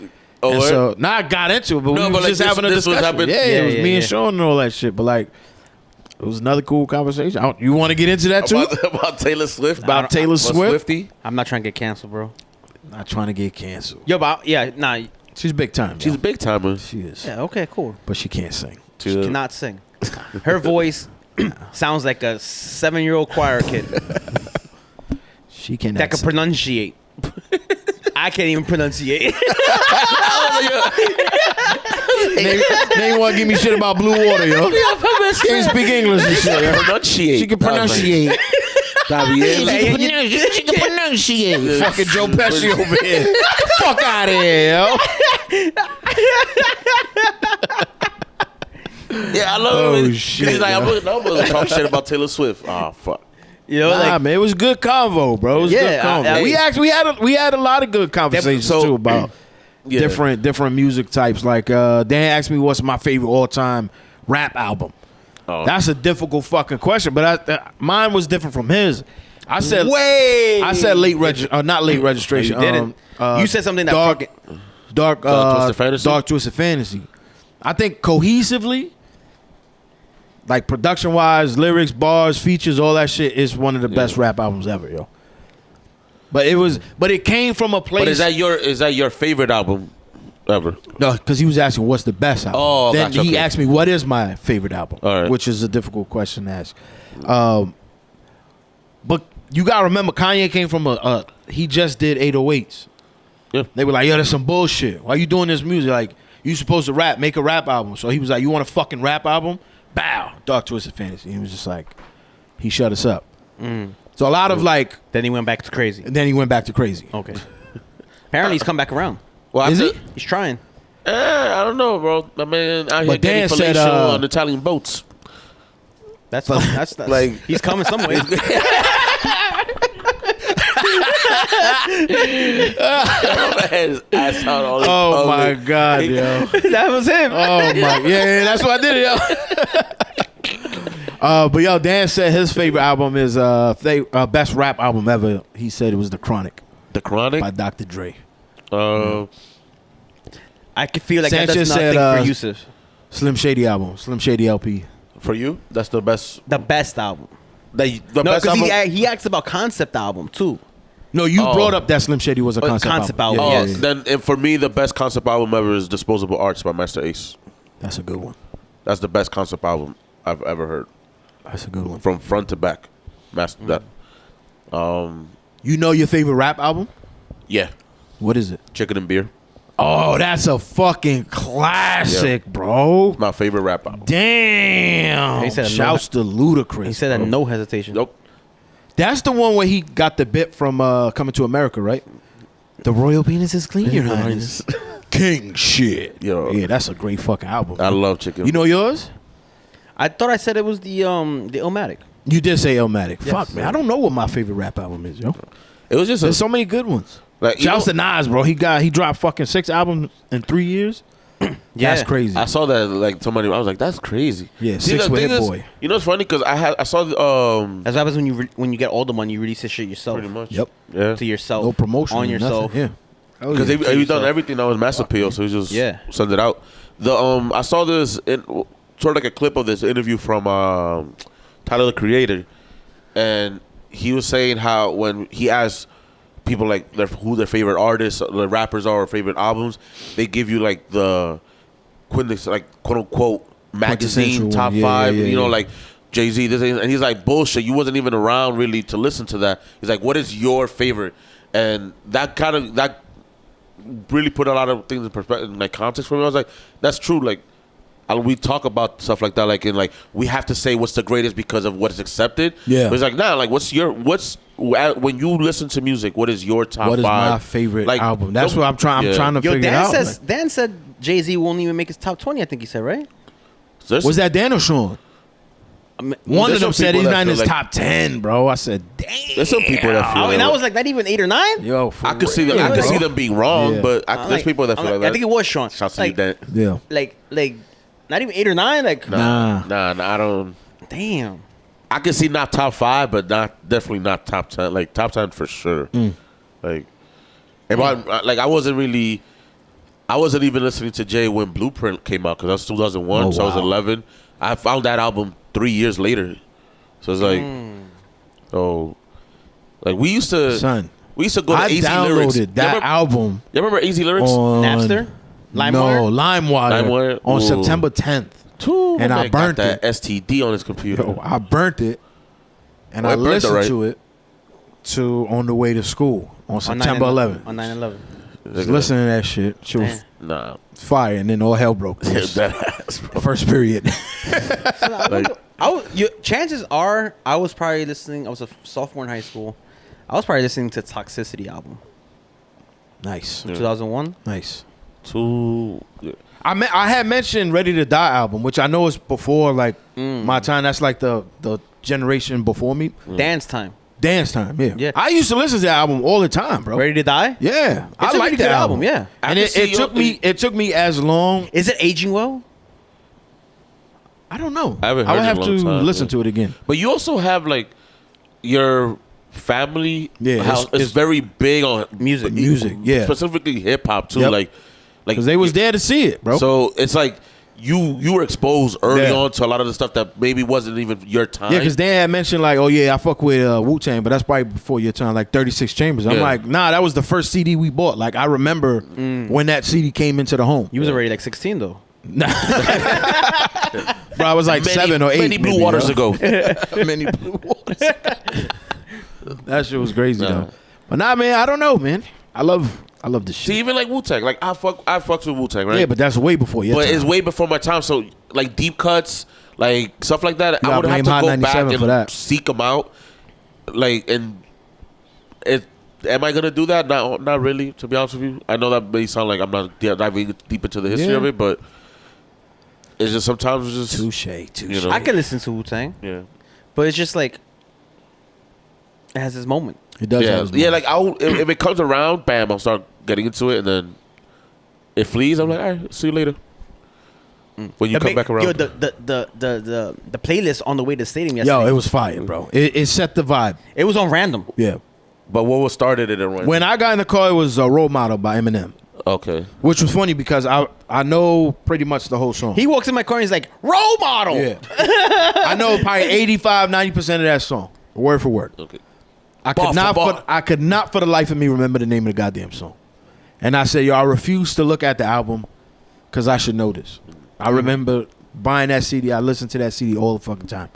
Oh, And word? so not got into it, but No, we but was like just having a this was discussion. happening- Yeah, it was Yeah, me and yeah. Sean and all that shit. But like, it was another cool conversation. You want to get into that too? about Taylor Swift. About Taylor Swift? Swiftie. I'm not trying to get canceled, bro. Not trying to get canceled. Yo, but nah. She's big time. She's yo. a big timer. She is. Yeah, okay, cool. But she can't sing. She cannot sing. Her voice sounds like a 7-year-old choir kid She cannot that can sing. pronunciate. I can't even pronunciate. They want to give me shit about blue water, yo. She can't speak English and shit, yo. Pronunciate. She can pronunciate. Gabriel. She can pronunciate. Fucking Joe Pesci over here. Fuck out of here, yo. Yeah, I love Oh, it. shit, He's like, yo. I'm gonna talk shit about Taylor Swift. Oh fuck. You know, Nah, like man, it was good convo, bro. It was Yeah, good convo. I- we had a lot of good conversations So- too about Yeah. different music types. Like Dan asked me what's my favorite all time rap album. Oh. That's a difficult fucking question, but mine was different from his. I said not late registration. you didn't. You said something that dark, fucking- dark, Twisted Fantasy? Dark Twisted Fantasy. I think cohesively, like production wise, lyrics, bars, features, all that shit is one of the best rap albums ever, yo. But it came from a place. But is that your favorite album ever? No, because he was asking what's the best album. Oh, then gotcha, he okay. asked me what is my favorite album, All right. which is a difficult question to ask. But you gotta remember, Kanye came from he just did 808s. Yeah. They were like, yo, that's some bullshit. Why you doing this music? Like, you supposed to rap, make a rap album. So he was like, you want a fucking rap album? Bow, Dark Twisted Fantasy. He was just like, he shut us up. So a lot of like, Then he went back to crazy. and then he went back to crazy. Okay. Apparently he's come back around. Well, Is he? He's trying. I don't know, bro. My man out here But Dan getting said, fellatio on Italian boats. That's Like- he's coming some way. Ass out all Oh my God, yo. That was him. Oh my, yeah, that's why I did it, yo. But yo, Dan said his favorite album is best rap album ever. He said it was The Chronic The Chronic. by Dr. Dre. I could feel like Sanchez that does nothing said, for Yousef. Slim Shady album, Slim Shady LP. For you, that's the best. The best album. The No, best because album. he asked about concept album too. No, you brought up that Slim Shady was a concept album. Oh, Yeah, yeah, yeah. then and for me, the best concept album ever is Disposable Arts by Master Ace. That's a good one. That's the best concept album I've ever heard, That's a good one. from front to back. Master that. You know your favorite rap album? Yeah, What is it? Chicken and Beer. Oh, that's a fucking classic, bro. My favorite rap album. Damn. He said Shouts to Ludacris. He said that no hesitation. Nope. That's the one where he got the bit from Coming to America, right? The royal penis is clean, Your Highness. King shit. Yo. Yeah, that's a great fucking album. I love Chicken. You know yours? I thought I said it was the Illmatic. You did say Illmatic. Yes. Fuck, man. I don't know what my favorite rap album is, yo. It was just There's so many good ones. like you Shouts know, to Nas, bro. He dropped fucking 6 albums in 3 years. That's crazy. I saw that like somebody. I was like, that's crazy. Yeah, See, 6 the with thing Hit is, Boy. You know, it's funny because I saw the That's what happens when you get all the money. You release this shit yourself. pretty much. Yep. Yeah. To yourself. No promotion. On or yourself. nothing. Oh, Because yeah. he done everything that was Mass Appeal, so he just send it out. I saw this sort of like a clip of this interview from Tyler the Creator, and he was saying how when he asked people like who their favorite artists, the rappers are, or favorite albums, they give you like the like quote unquote magazine top 5, like Jay-Z, this, and he's like, bullshit, you wasn't even around really to listen to that. He's like, what is your favorite? And that really put a lot of things in perspective, like context for me. I was like, that's true. Like, we talk about stuff like that, like in like we have to say what's the greatest because of what is accepted. Yeah, but it's like like when you listen to music, what is your top 5? What is my favorite album? That's what I'm trying. I'm trying to figure out. Dan said Jay-Z won't even make his top 20. I think he said, right? Was that Dan or Sean? One of them said he's not in his top 10, bro. I said, damn. There's some people that feel and I was like, not even 8 or 9. Yo, I could see them being wrong, but there's people that feel like that. I think it was Sean. Shouts to you, Dan. Yeah, like not even 8 or 9. Like nah, I don't. Damn. I can see not top 5, but definitely not top 10. Like top 10 for sure. Like, I wasn't even listening to Jay when Blueprint came out because that was 2001, so I was 11. I found that album 3 years later, so it's like, we used to go to AZ Lyrics. I downloaded that album. You remember AZ Lyrics? Napster? LimeWire? No, LimeWire. On September 10th. And I burnt that STD on his computer. Yo, I burnt it, and I listened to it on the way to school on September 11th. On 9/11. Just listening to that shit. She was fire, and then all hell broke loose. First period. Chances are, I was probably listening. I was a sophomore in high school. I was probably listening to Toxicity album. Nice. 2001. Nice. I had mentioned Ready to Die album, which I know is before my time. That's like the generation before me. Dance time. Dance time, yeah. I used to listen to that album all the time, bro. Ready to Die? Yeah, I like that album. Yeah, and it took me as long. Is it aging well? I don't know. I haven't heard would have it in a long to time, listen to it again. But you also have like your family house is very big on music, specifically hip hop too. Like because they was there to see it, bro. So it's like. You were exposed early on to a lot of the stuff that maybe wasn't even your time. Yeah, because Dan had mentioned like, oh yeah, I fuck with Wu-Tang, but that's probably before your time, like 36 Chambers. I'm like, nah, that was the first CD we bought. Like I remember when that CD came into the home. You was already like 16 though. Bro, I was like 7 or 8. Many Blue Waters ago. Many Blue Waters. That shit was crazy though. But nah, man, I don't know, man. I love this shit. See, even like Wu-Tang, like I fucks with Wu-Tang, right? Yeah, but that's way before your time. It's way before my time. So like deep cuts, like stuff like that, I would have to go back and seek them out. Like, and am I gonna do that? Not really. To be honest with you, I know that may sound like I'm not diving deep into the history of it, but it's just sometimes it's just touche. You know? I can listen to Wu-Tang, but it's just like it has its moment. It does. Yeah, like if it comes around, bam, I'll start getting into it, and then it flees. I'm like, all right, see you later. When you come back around, yo, the playlist on the way to the stadium yesterday. Yo, it was fire, bro. It set the vibe. It was on random. Yeah, but what started it? And when I got in the car, it was a Role Model by Eminem. Okay, which was funny because I know pretty much the whole song. He walks in my car and he's like, Role Model. Yeah, I know probably 85-90% of that song, word for word. Okay. I could not for the life of me remember the name of the goddamn song. And I said, yo, I refuse to look at the album because I should know this. I remember buying that CD. I listened to that CD all the fucking time.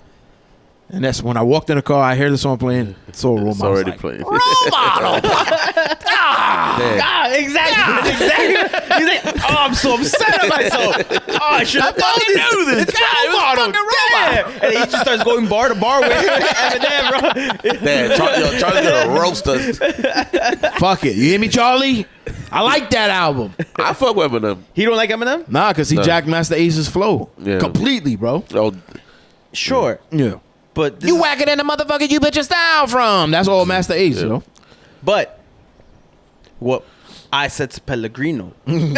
And that's when I walked in the car, I heard the song playing. It's all Role Model. It's already playing. Role Model. Exactly. He's like, oh, I'm so upset at myself. Oh, I should have known this. It's Role Model. And he just starts going bar to bar with Eminem, bro. Man, Charlie's gonna roast us. Fuck it. You hear me, Charlie? I like that album. I fuck with Eminem. He don't like Eminem? Nah, because he jacked Master Ace's flow. Yeah. Completely, bro. Oh, sure. Yeah. But you whacking in the motherfucker you bitch your style from. That's all Master Ace, you know. But what I said to Pellegrino. You know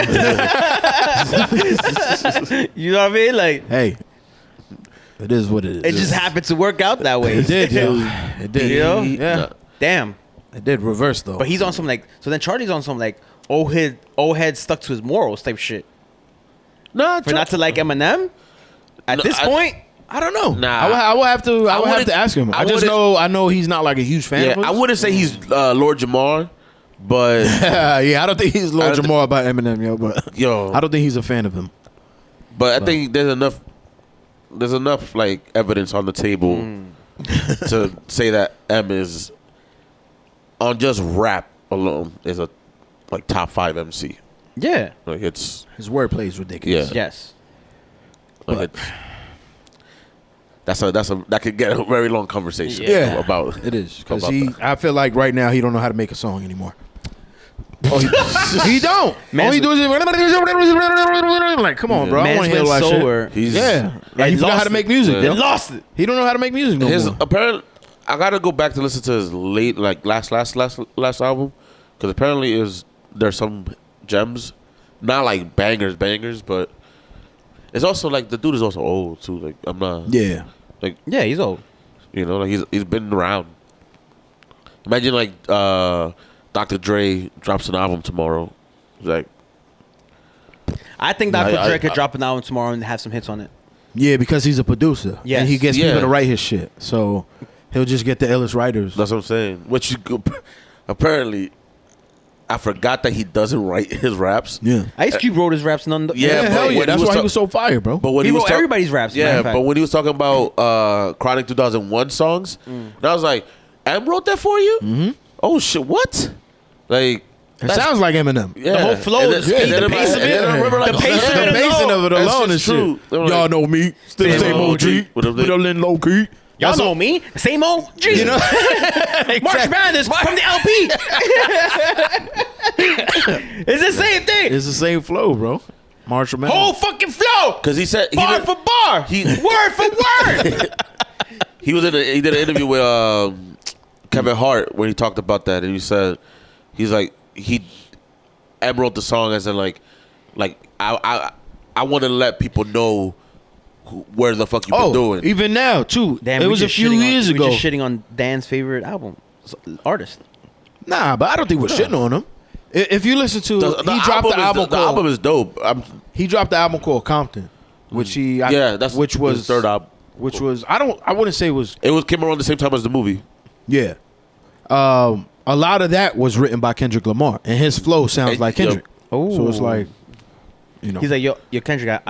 what I mean? Like, hey, it is what it is. It just happened to work out that way. It did, yo. It did. You know? Yeah. Damn. It did reverse though. But he's on some like. So then Charlie's on some like old head stuck to his morals type shit. Nah, For not to like Eminem. At this point, I don't know. Nah. I would have to. I would have to ask him. I know he's not like a huge fan. Yeah, of I wouldn't say he's Lord Jamar, but yeah, I don't think he's Lord Jamar about Eminem, yo. But yo, I don't think he's a fan of him. But I think there's enough like evidence on the table to say that M is on just rap alone is a like top 5 MC. yeah. Like it's His wordplay is ridiculous. Yeah. Yes. like that could get a very long conversation. Yeah, about it is because about I feel like right now he don't know how to make a song anymore. Oh, he don't. Man's All he do is like, come on, bro. I Man's want to hear went all that sober. shit. Yeah, like he He forgot how lost to make it. music. Yeah. Yo. They lost it. He don't know how to make music no his more. apparently. I gotta go back to listen to his last album because apparently there's some gems, not like bangers, but it's also like the dude is also old too. Like I'm not. Yeah, Like Yeah, he's old. you know, like he's been around. Imagine like Dr. Dre drops an album tomorrow. It's like I think Yeah, Dr. I- Dre could I- drop an album tomorrow and have some hits on it. yeah, because he's a producer. Yes. and he gets Yeah. people to write his shit. So he'll just get the illest writers. that's what I'm saying. Which you could, apparently, I forgot that he doesn't write his raps. Yeah, Ice Cube wrote his raps. None. Yeah, but hell yeah. when That's he was why he ta- was so fire, bro. But when He he, was wrote talk- everybody's raps. matter yeah, of fact. but when he was talking about Chronic 2001 songs, and I was like, "M wrote that for you? Mm-hmm. Oh shit, what? Like It sounds like Eminem. yeah. The whole flow, And the then- speed, and then the I'm pace like- of and then I it, remember, like, the pace of yeah, it The basing of it That's alone just is true. shit. They were Y'all like- know me. Still the Same same OG. OG. What up, they- Still in low key. Y'all know me. Same old G. You know? March Madness from the LP. It's the same thing. It's the same flow, bro. Marshall Man. Whole fucking flow. Because he said he Bar did- for bar. Word for word. he was he did an interview with Kevin Hart where he talked about that, and he said he's like M wrote the song as in like I want to let people know where the fuck you been doing. even now too. Damn, it we was a just few shitting years on, ago. We just shitting on Dan's favorite album artist. Nah, but I don't think we're shitting on him. If you listen to, he dropped the album. The album is dope. He dropped the album called Compton, which which was his third album. Which was I wouldn't say it was. It came around the same time as the movie. Yeah. A lot of that was written by Kendrick Lamar, and his flow sounds like Kendrick. Oh, So it's like, you know. he's like, yo, Kendrick,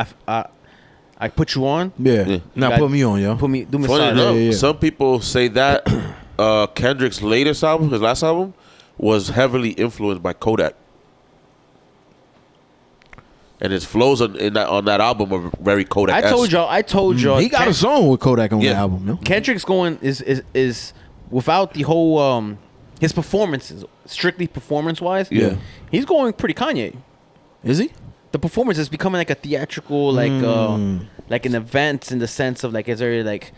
I put you on. Yeah. Now Got- put me on, yo. Do me Funny solid. enough, yeah. some people say that Kendrick's latest album, his last album, was heavily influenced by Kodak. And his flows on that album are very Kodak. I told y'all. He got a song with Kodak on the album, yo. Kendrick's going is without the whole his performances, strictly performance wise. Yeah. He's going pretty Kanye. Is he? The performance is becoming like a theatrical, like an event in the sense of like it's very like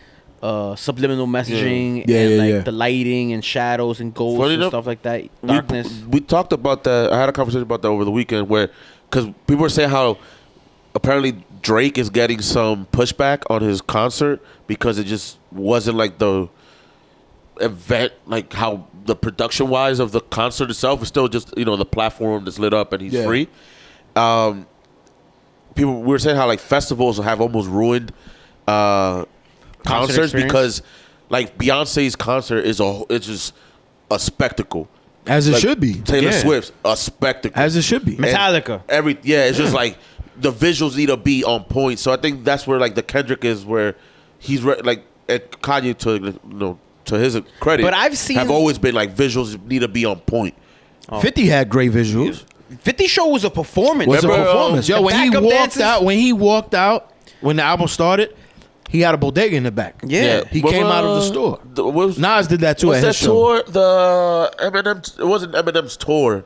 subliminal messaging and the lighting and shadows and ghosts Funny and enough, stuff like that. Darkness. We talked about that. I had a conversation about that over the weekend where, because people were saying how apparently Drake is getting some pushback on his concert because it just wasn't like the event, like how the production wise of the concert itself is still just, you know, the platform that's lit up and he's free. People we were saying how like festivals have almost ruined concerts because like Beyonce's concert is it's just a spectacle. As it Like, should be. Taylor Swift's a spectacle. As it should be. Metallica. It's just like the visuals need to be on point. So I think that's where like the Kendrick is, where he's like at Kanye to his credit. But I've seen- have always been like visuals need to be on point. 50 had great visuals. 50 Show was a performance. Was a Remember, performance. Yo, the when he backup walked dances? out, when the album started, he had a bodega in the back. Yeah. He came out of the store. What Nas did that too at What's his that show. tour? The Eminem. It wasn't Eminem's tour,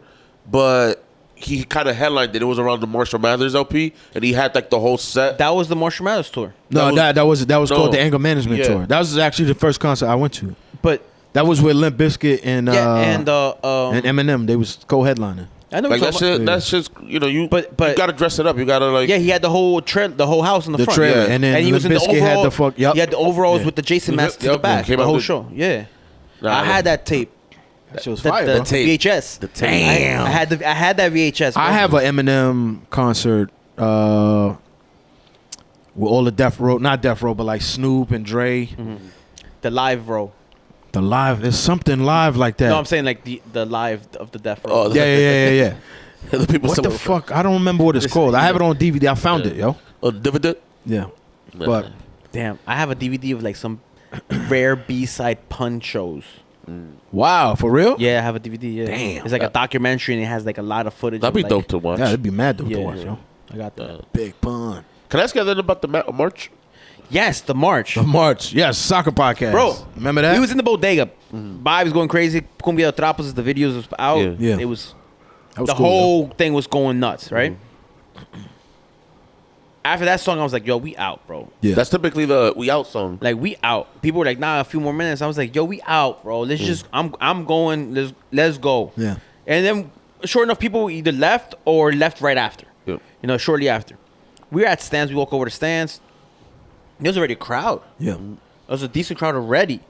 but he kind of headlined it. It was around the Marshall Mathers LP, and he had like the whole set. That was the Marshall Mathers tour. No, that was called the Anger Management Yeah. Tour. That was actually the first concert I went to. But That was with Limp Bizkit and and Eminem. They was co-headlining. I know Like what that you're talking shit. about. That's just you But- you gotta dress it up. You gotta like Yeah, he had the whole house in the The front. trailer, Yeah. and then he was in Limp the Bizkit overall. had the fuck. Yep. He had the overalls Yeah. with the Jason mask to Yep, the back. came The out whole with- show. Yeah, Nah, I had that tape. That shit was The, fire, the bro. tape. VHS. The tape. Damn. I had that VHS. Bro. I have an Eminem concert with all the Death Row, not Death Row, but like Snoop and Dre. the live row. The live, there's something live like that. No, I'm saying like the live of the death row. Oh, yeah. The people What the fuck? I don't remember what it's called. I have it on DVD. I found it, yo. Dividend. Yeah, but Damn, I have a DVD of like some rare B-side pun shows. wow, for real? Yeah, I have a DVD. Yeah, Damn. it's like a documentary and it has like a lot of footage. That'd be of, like, dope to watch. Yeah, it'd be mad dope to Yeah, watch, yeah. yo. I got that. Big pun. Can I ask you anything about the March? Yes, the march. The March, yes, soccer podcast, Bro, Remember that? We was in the bodega. Vibe was going crazy. Cumbia de Trapos, the videos was out. Yeah. Yeah. It was That was the cool, yo. whole thing was going nuts, right? After that song, I was like, yo, we out, bro. Yeah, That's typically the We Out song. Like we out. People were like, nah, a few more minutes. I was like, yo, we out, bro. Let's just I'm going, let's go. Yeah. And then short enough people either left or left right after. Yep. You know, shortly after. We were at stands, we walk over to stands. There's already a crowd. yeah. There was a decent crowd already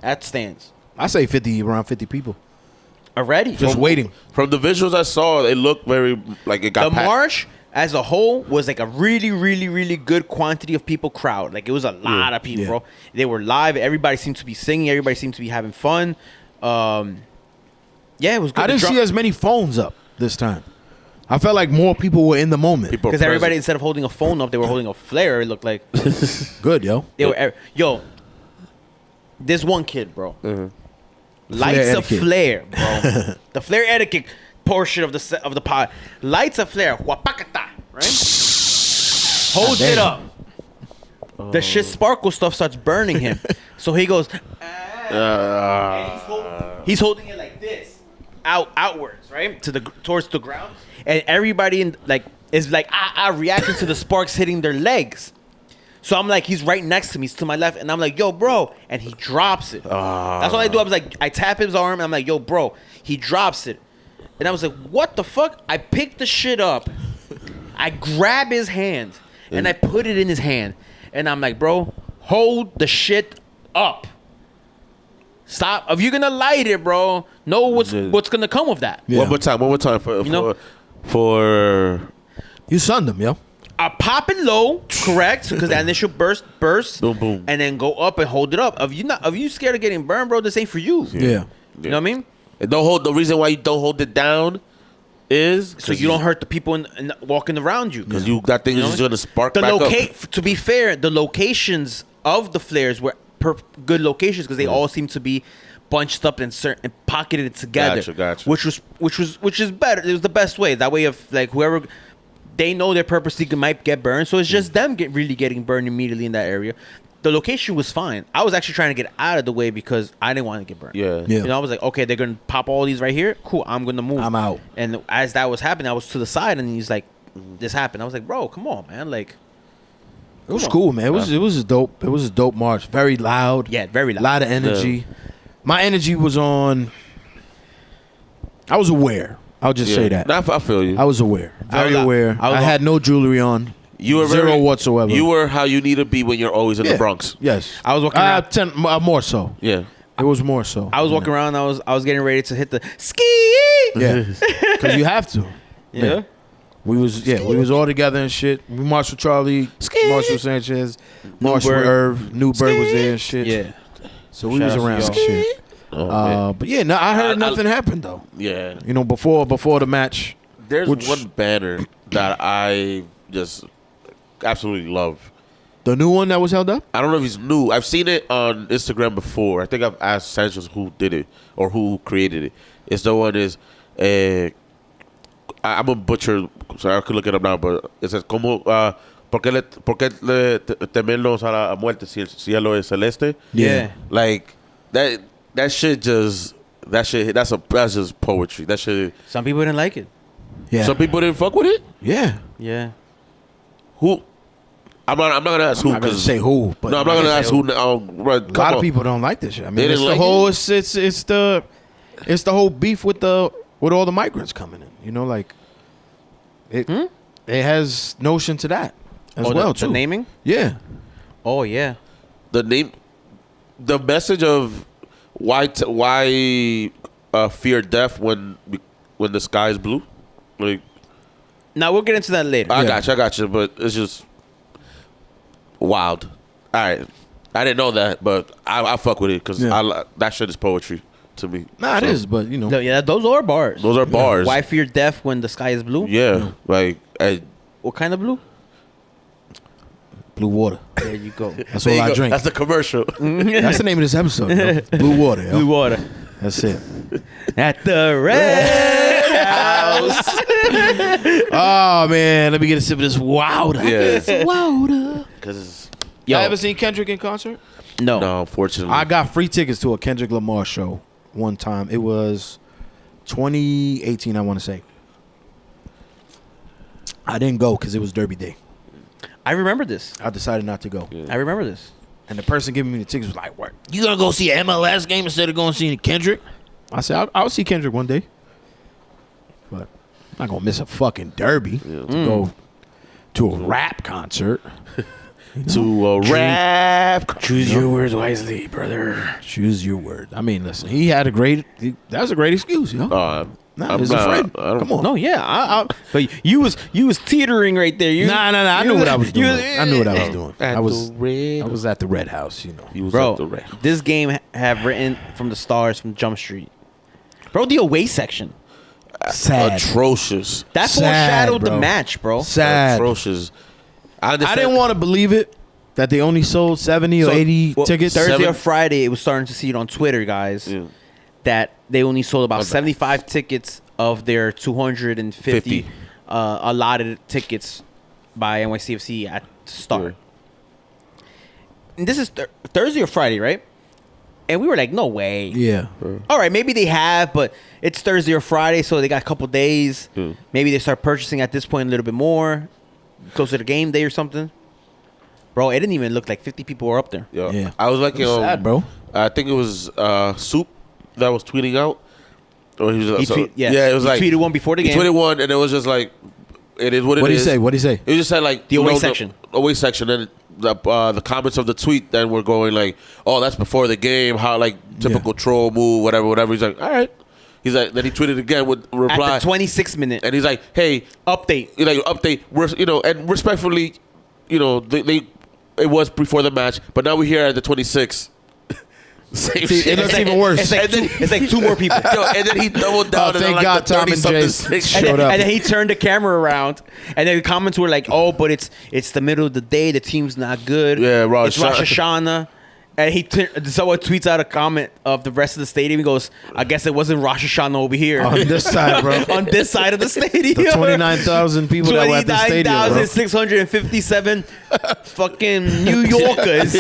at stands. I say around 50 people, Already. just waiting. From the visuals I saw, it looked very like it got The packed. march as a whole was like a really, really, really good quantity of people crowd. Like it was a lot of people, Yeah. bro. They were live. Everybody seemed to be singing. Everybody seemed to be having fun. Yeah, it was good. I didn't see as many phones up this time. I felt like more people were in the moment. People because present. everybody, instead of holding a phone up, they were holding a flare. It looked like Good, yo. they were. Yo, this one kid, bro, lights Flare a etiquette. flare, bro. The flare etiquette portion of the pod lights a flare. Wapakata, right? Holds it up. The shit sparkle stuff starts burning him. So he goes. And he's holding it like this, outwards, right, towards the ground, and everybody is reacting to the sparks hitting their legs. So I'm like, he's right next to me, he's to my left, and I'm like, yo, bro, and he drops it. That's what I do. I was like, I tap his arm, and I'm like, yo, bro, he drops it, and I was like, what the fuck? I picked the shit up, I grab his hand, and I put it in his hand, and I'm like, bro, hold the shit up. Stop. If you're gonna light it, bro, know what's gonna come of that. Yeah. One more time for You sunned them, yo. Pop it low, correct? Because that initial burst, Boom, boom. and then go up and hold it up. If you scared of getting burned, bro, this ain't for you. Yeah. You know what I mean? And don't hold. The reason why you don't hold it down is So you don't hurt the people walking around you. because you that thing is just gonna spark The back up. To be fair, the locations of the flares were good locations because they all seem to be bunched up and pocketed together. Gotcha. Which is better. It was the best way. That way, of like whoever they know their purposely might get burned, so it's just them really getting burned immediately in that area. The location was fine. I was actually trying to get out of the way because I didn't want to get burned. Yeah. Yeah. You know, I was like, okay, they're gonna pop all these right here. Cool, I'm gonna move. I'm out. And as that was happening, I was to the side, and he's like, "This happened." I was like, "Bro, come on, man!" Like, It was cool, man. It was a dope. It was a dope march. Very loud. yeah, very loud. A lot of energy. My energy was on. I was aware. I'll just say that. Nah, I feel you. I was aware. Very was- aware. I was I had no jewelry on. You were zero whatsoever. You were how you need to be when you're always in the Bronx. Yes. I was walking around. More so. Yeah. It was more so. I was walking around. I was getting ready to hit the ski. Yeah. Because you have to. Yeah. We was all together and shit. We marched with Charlie, marched with Sanchez, marched with Bird. Irv. New Bird was there and shit. Yeah. So we Shout was out to around y'all. and shit. But yeah, no, I heard nothing happened though. Yeah. You know, before the match. There's Which- one banner that I just absolutely love. The new one that was held up? I don't know if he's new. I've seen it on Instagram before. I think I've asked Sanchez who did it or who created it. It's the one is, I'm a butcher, so I could look it up now, but it says, ¿por qué le temernos a la muerte si el cielo es celeste? Yeah. Like, that shit just, that's just poetry. That shit, Some people didn't like it. Yeah. some people didn't fuck with it? Yeah. Yeah. Who? I'm not gonna ask who. I'm not gonna 'cause- say who, but No, I'm not gonna ask who. a lot of people don't like this shit. I mean, They it's didn't the like whole it? it's the whole beef with all the migrants coming in. You know, like it has notion to that as well too. The naming? Yeah. Oh yeah. The name, the message of why fear death when the sky is blue? Like, Now we'll get into that later. I got you. But it's just wild. All right, I didn't know that, but I fuck with it because that shit is poetry to me. Nah, it is, but you know. Yeah, those are bars. Those are bars. Why fear death when the sky is blue? Yeah, like What kind of blue? Blue water. There you go. That's all I drink. That's the commercial. That's the name of this episode. Yo. Blue water. Yo. Blue water. That's it. At the Red House. Oh man, let me get a sip of this water. Yeah. Water. Because Y'all ever seen Kendrick in concert? no, unfortunately, I got free tickets to a Kendrick Lamar show one time. It was 2018, I want to say. I didn't go because it was Derby Day. I remember this. I decided not to go. Yeah. I remember this. And the person giving me the tickets was like, "What? You gonna go see an MLS game instead of going to see Kendrick?" I said, "I'll see Kendrick one day, but I'm not gonna miss a fucking Derby to go to a rap concert." to a rap. Choose your words wisely, brother. Choose your word. I mean, listen, he had that was a great excuse, yo. I'm his not- friend. I don't- Come on. No, yeah, but you was teetering right there. You, Nah. I you knew was- what I was doing. you- I knew what I was doing. At I was the Red- I was at the Red House, you know. He was Bro, at the Red. this game have written from the stars from Jump Street. Bro, the away section. Sad. Atrocious. That Sad, foreshadowed the bro. match, bro. Sad. Atrocious. I didn't want to believe it that they only sold 70 or 80 tickets. Thursday Seven- or Friday, it was starting to see it on Twitter, guys, Yeah. that they only sold about Okay. 75 tickets of their 250 50. allotted tickets by NYCFC at start. And this is Thursday or Friday, right? And we were like, no way. Yeah. All right, maybe they have, but it's Thursday or Friday, so they got a couple days. Maybe they start purchasing at this point a little bit more, close to the game day or something. Bro, it didn't even look like 50 people were up there. Yeah. I was like, It was sad, bro. I think it was Soup that was tweeting out. Or he was Yes. yeah, it was He like tweeted one before the he game. tweeted one, and it was just like, it is what it is. What'd he say? It just said like The away section. Away section, and the comments of the tweet then were going like, "Oh, that's before the game. How like typical troll move, whatever." He's like, "All right." He's like, then he tweeted again with a reply, At the 26th minute. and he's like, "Hey, Update. update. We're and respectfully, they it was before the match, but now we're here at the 26th." Same See, shit. it looks even worse. It's like two more people. Yo, and then he doubled down. Oh, thank and God like the Tom and 30-something Jay six showed shit. up. And then he turned the camera around, and then the comments were like, "Oh, but it's the middle of the day. The team's not good. Yeah, Rosh it's Rosh Hashanah." And someone tweets out a comment of the rest of the stadium. He goes, "I guess it wasn't Rosh Hashanah over here On this side, bro. on this side of the stadium." The 29,000 people that were at the stadium, bro. 29,657 fucking New Yorkers.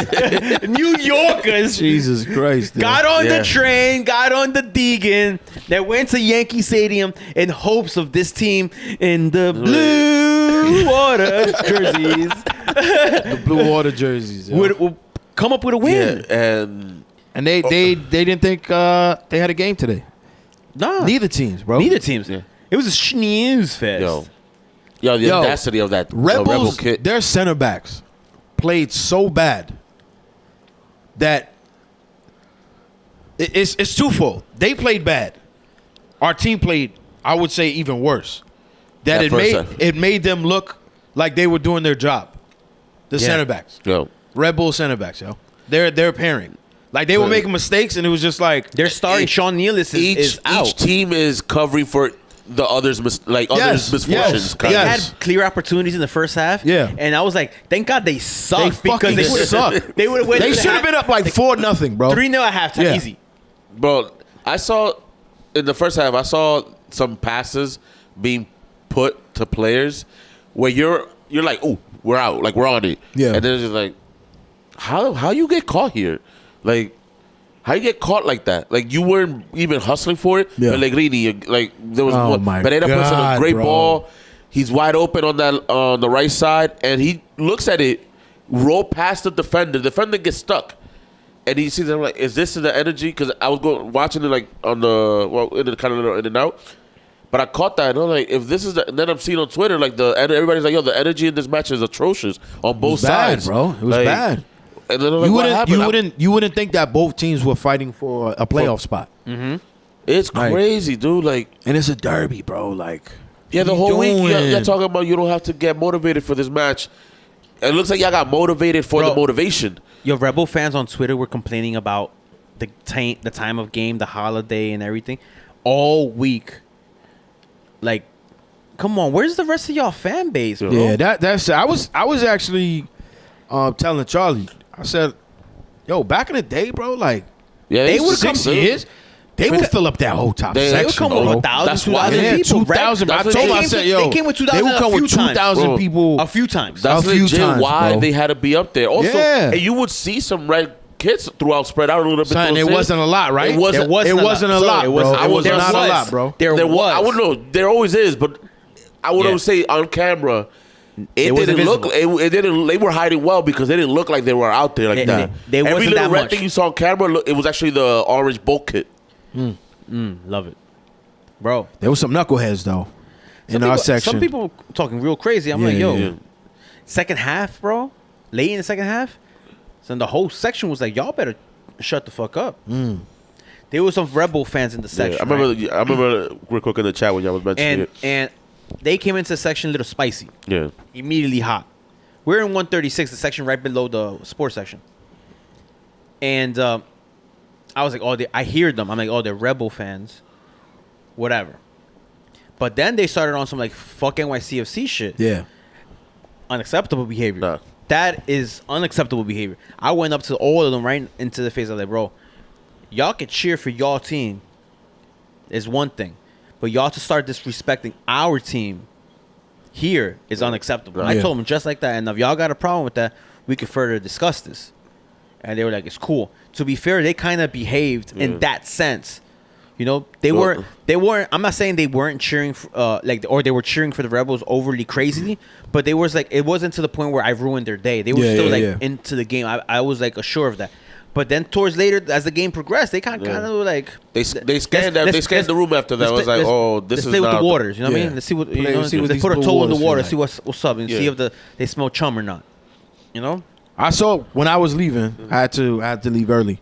New Yorkers. Jesus Christ. dude. Got on Yeah. the train, got on the Deegan, that went to Yankee Stadium in hopes of this team in the blue water jerseys The blue water jerseys. yo. would come up with a win. Yeah, and And they didn't think they had a game today. Nah, Neither teams, bro. neither teams. Yeah. It was a snooze fest. the Yo, audacity of that Rebels, Rebel kid. their center backs played so bad that it's twofold. They played bad. Our team played, I would say, even worse. That That first half. it made them look like they were doing their job. The Yeah. center backs, Yo, Red Bull center backs, yo. They're pairing. Like they were making mistakes, and it was just like They're starting Each- Sean Nealis is out. each team is covering for the others, others' Yes, misfortunes. yes, They kinda. yes. had clear opportunities in the first half. Yeah. And I was like, thank God they sucked They because fucking they suck. They would have went. they should have been up like 4-0, bro. 3-0 at halftime. Yeah. Easy. Bro, I saw in the first half, I saw some passes being put to players where you're like, oh, we're out, like we're on it. Yeah. And then it's just like, how you get caught here? Like, how you get caught like that? Like you weren't even hustling for it. Yeah. Pellegrini, like there was Oh one. my Pereira puts in a God, great bro. ball. He's wide open on the right side, and he looks at it, roll past the defender. The defender gets stuck. And he sees them like, is this the energy? Because I was watching it like on the in the kind of in and out, but I caught that and I'm like, if this is the, and then I'm seeing on Twitter like everybody's like, yo, the energy in this match is atrocious on both bad, sides, bro. It was Like, bad. And then I'm like, what happened? You wouldn't think that both teams were fighting for a playoff spot. And It's Like- crazy, dude. Like, And it's a derby, bro. Like, yeah, the what whole you week doing? you're talking about you don't have to get motivated for this match. It looks like y'all got motivated for Bro. the motivation. Your Rebel fans on Twitter were complaining about the time of game, the holiday, and everything all week. Like, come on, where's the rest of y'all fan base, bro? Yeah, that's. I was actually telling Charlie. I said, "Yo, back in the day, bro, like Yeah, They it's would've six sick, dude. years, they would fill up that whole top They section. would come bro. with 1,000, That's why 2,000 Yeah, people. 2,000. I That's told what him, I they said, came- yo, they came with 2,000 They would a come few with times, 2,000 bro. people. A few times. That's A few legit times, why bro. they had to be up there. Also, Yeah. and you would see some red kids throughout, spread out a little bit. Son, through it the wasn't a lot, right? It wasn't. It wasn't a So lot, it bro. wasn't- It was there not was. a lot, bro. There There was. was. I wouldn't know. There always is, but I would Yeah. always say on camera, it wasn't didn't look. visible. It didn't. They were hiding well because they didn't look like they were out there like They- that. they Every wasn't little that red much. thing you saw on camera, it was actually the orange bulk kit. Love it, bro. There was some knuckleheads though in our section. Some people talking real crazy. I'm Yeah, like, yo, yeah. second half, bro. Late in the second half, so the whole section was like, y'all better shut the fuck up. There was some Rebel fans in the section. I remember. right? I remember real quick in the chat when y'all was mentioning it. and they came into the section a little spicy, Yeah. immediately hot. We're in 136, the section right below the sports section, and I was like, oh, I hear them. I'm like, oh, they're Rebel fans, whatever. But then they started on some like fuck NYCFC shit. Yeah. Unacceptable behavior. Nah. That is unacceptable behavior. I went up to all of them right into the face. I was like, bro, y'all can cheer for y'all team is one thing, but y'all to start disrespecting our team here is unacceptable. I Yeah. told them just like that, and if y'all got a problem with that, we could further discuss this. And they were like, it's cool. To be fair, they kind of behaved in that sense. You know, they Well- weren't. I'm not saying they weren't cheering, or they were cheering for the Rebels overly crazily, but they was like, it wasn't to the point where I ruined their day. They were Yeah, still yeah, like yeah. into the game. I was like assured of that. But then towards later, as the game progressed, they kind of like They scanned that. They scanned the room after that. It was like, oh, this is play with not the waters. You know what I Yeah. mean? Let's see what Play- you know. see what They these put a blue toe in the waters feel water, like. see what's up, and see Yeah. if they smell chum or not. You know? I saw when I was leaving. I had to leave early.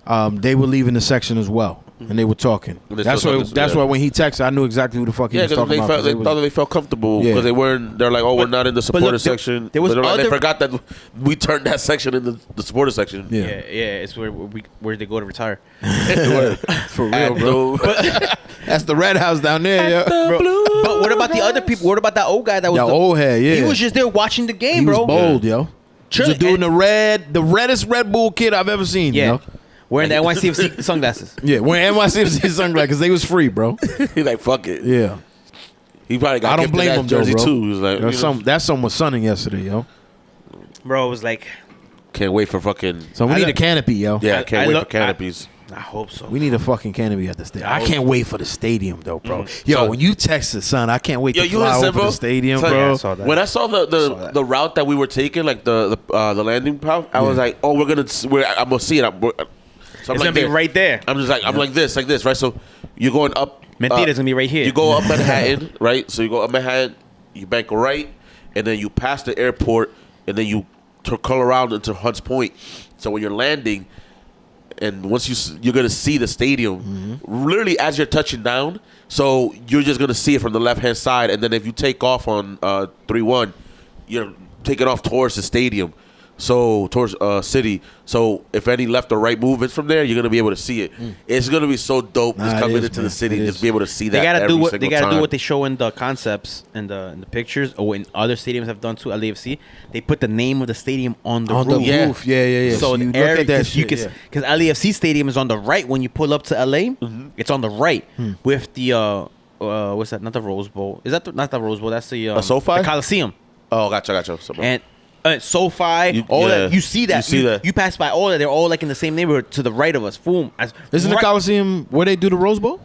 They were leaving the section as well, and they were talking. And they That's still why. talking, That's yeah. why when he texted, I knew exactly who the fuck he Yeah, was because talking they about. felt 'cause they it was- thought that they felt comfortable Yeah. because they weren't. They're like, oh, we're not in the supporter look, section. there was But they other- forgot that we turned that section into the supporter section. Yeah. It's where they go to retire. for real, And bro. That's the red house down there, yeah. Bro, but what about the other people? What about that old guy that was Yo, old head, yeah. He was just there watching the game, He was bro. bold, yo. He's a Chilling. dude in the reddest Red Bull kid I've ever seen, Yeah. yo. Wearing the NYCFC sunglasses. Yeah, wearing NYCFC sunglasses because they was free, bro. He's like, fuck it. Yeah. He probably got I don't gifted blame that him, though, jersey bro. too. He was like, That sun was sunning yesterday, yo. Bro, it was like, can't wait for fucking. So we I need lo- a canopy, yo. Yeah, I can't I wait look- for canopies. I hope so. We need a fucking canopy at the stadium. I can't wait for the stadium, though, bro. Yo, So- when you texted, son, I can't wait Yo, to you fly listen, over bro. the stadium, Son, bro. yeah, I saw that. When I saw Saw the that. the route that we were taking, like the landing route, I was like, oh, I'm gonna see it. So I'm It's like gonna be this. right there. I'm just like I'm like this, right? So you're going up. Mentira's gonna be right here. You go up Manhattan, right? So you go up Manhattan, you bank right, and then you pass the airport, and then you curl around into Hunts Point. So when you're landing, and once you're gonna see the stadium, literally as you're touching down. So you're just gonna see it from the left hand side, and then if you take off on 3-1, you're taking off towards the stadium. So towards city. So if any left or right movements from there, you're gonna be able to see it. It's gonna be so dope Nah, just it coming is, into man. the city It and is. just be able to see that. They gotta every do what single they gotta do time. what they show in the concepts and the pictures, or in other stadiums have done too. LAFC, they put the name of the stadium on the On the roof. Yeah. roof, yeah. So you the area, look at that cause you shit, can, yeah. because LAFC stadium is on the right when you pull up to LA. It's on the right with the what's that? Not the Rose Bowl. Is that not the Rose Bowl? That's the SoFi? the Coliseum. Oh, gotcha. So, And SoFi, You- all yeah. that you see that You see that. you pass by all that. They're all like in the same neighborhood to the right of us. Boom. Isn't the Coliseum where they do the Rose Bowl?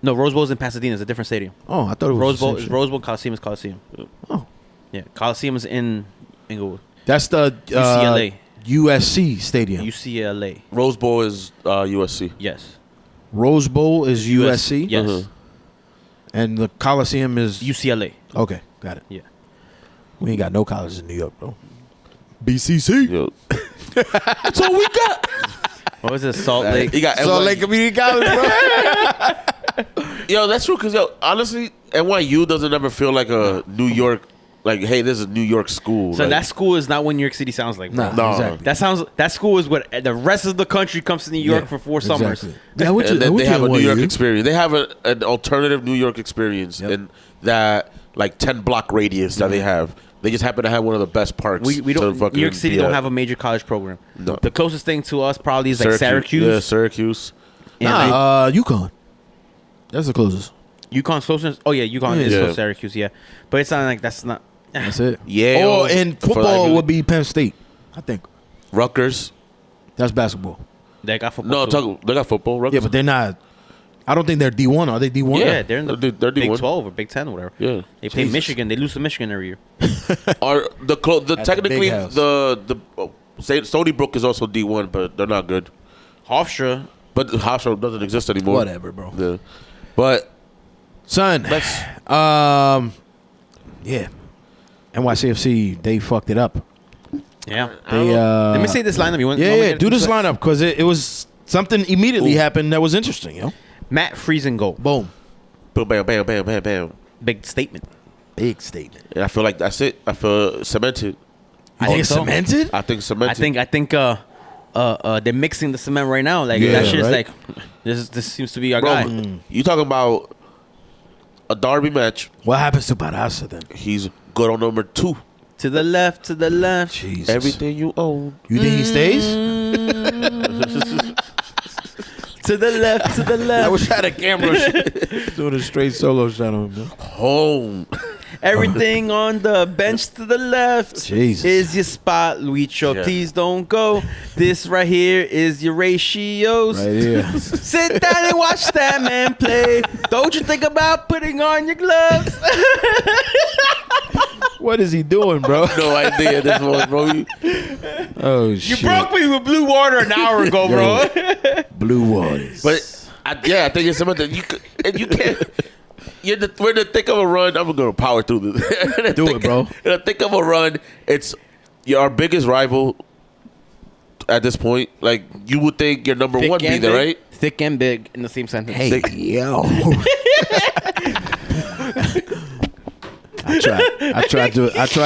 No, Rose Bowl's in Pasadena. It's a different stadium. Oh, I thought it was Rose the Bowl same is shit. Rose Bowl. Coliseum is Coliseum. Oh, Yeah, Coliseum is in Inglewood. that's the UCLA. USC stadium. UCLA. Rose Bowl is USC. Yes. Rose Bowl is USC. Yes. Uh-huh. And the Coliseum is UCLA. okay. Got it. Yeah. We ain't got no colleges in New York, bro. BCC. Yo. What was it? Salt Lake. You got Salt Lake Community College, bro. Yo, that's true. Because honestly, NYU doesn't ever feel like a New York. Like, hey, this is a New York school. So like, that school is not what New York City sounds like. Bro. No, No. exactly. That school is what the rest of the country comes to New York Yeah, for 4 summers. exactly. Yeah, what you- and then what they you have a at New York NYU? experience. They have an alternative New York experience Yep. in that like 10 block radius that they have. They just happen to have one of the best parks. We don't. to fucking New York City be don't at. have a major college program. No. The closest thing to us probably is like Syracuse. Yeah, Syracuse. And like, UConn. That's the closest. UConn's closest. Oh yeah, UConn is Yeah. close to Syracuse. Yeah, but it's not like that's not. That's it. Yeah. Or in football would be Penn State. I think Rutgers. that's basketball. They got football. No, too. they got football. Rutgers. Yeah, but they're not. I don't think they're D1. Are they D1? Yeah, they're in the They're Big D1. 12 or Big 10 or whatever. Yeah. They play Jesus. Michigan. They lose to Michigan every year. Are the At technically the big house. Stony Brook is also D1, but they're not good. Hofstra. But Hofstra doesn't exist anymore. Whatever, bro. Yeah. But Son, Let's- yeah. NYCFC, they fucked it up. Yeah. They, Let me say this lineup. You want? Yeah, want me to yeah. get Do into this it? lineup because it was something immediately happened that was interesting, yo. Matt Friesen goal. Boom. boom, bam, bam, bam, bam, bam. Big statement. Big statement. And I feel like that's it. I feel cemented. I think it's so. cemented? I think cemented. I think they're mixing the cement right now. Like Yeah, that shit is right? like this seems to be our Bro, guy. you talking about a derby match. What happens to Barasa then? He's good on number 2. To the left, to the left. Jesus. Everything you own. You think he stays? To the left, to the left. I wish I had a camera doing a straight solo shot on him. Home. Everything on the bench to the left Jesus. is your spot, Luicho. Yeah. Please don't go. This right here is your ratios. Right here. Sit down and watch that man play. Don't you think about putting on your gloves? What is he doing, bro? No idea this one, bro. Oh, You shit. broke me with blue water an hour ago, bro. Blue waters. But I think it's cemented. You can't. We're in the thick of a run. I'm gonna power through this. Do it, bro. In the thick of a run, you're our biggest rival at this point. Like you would think your number one be there, right? Thick and big in the same sentence. Hey, yo. I tried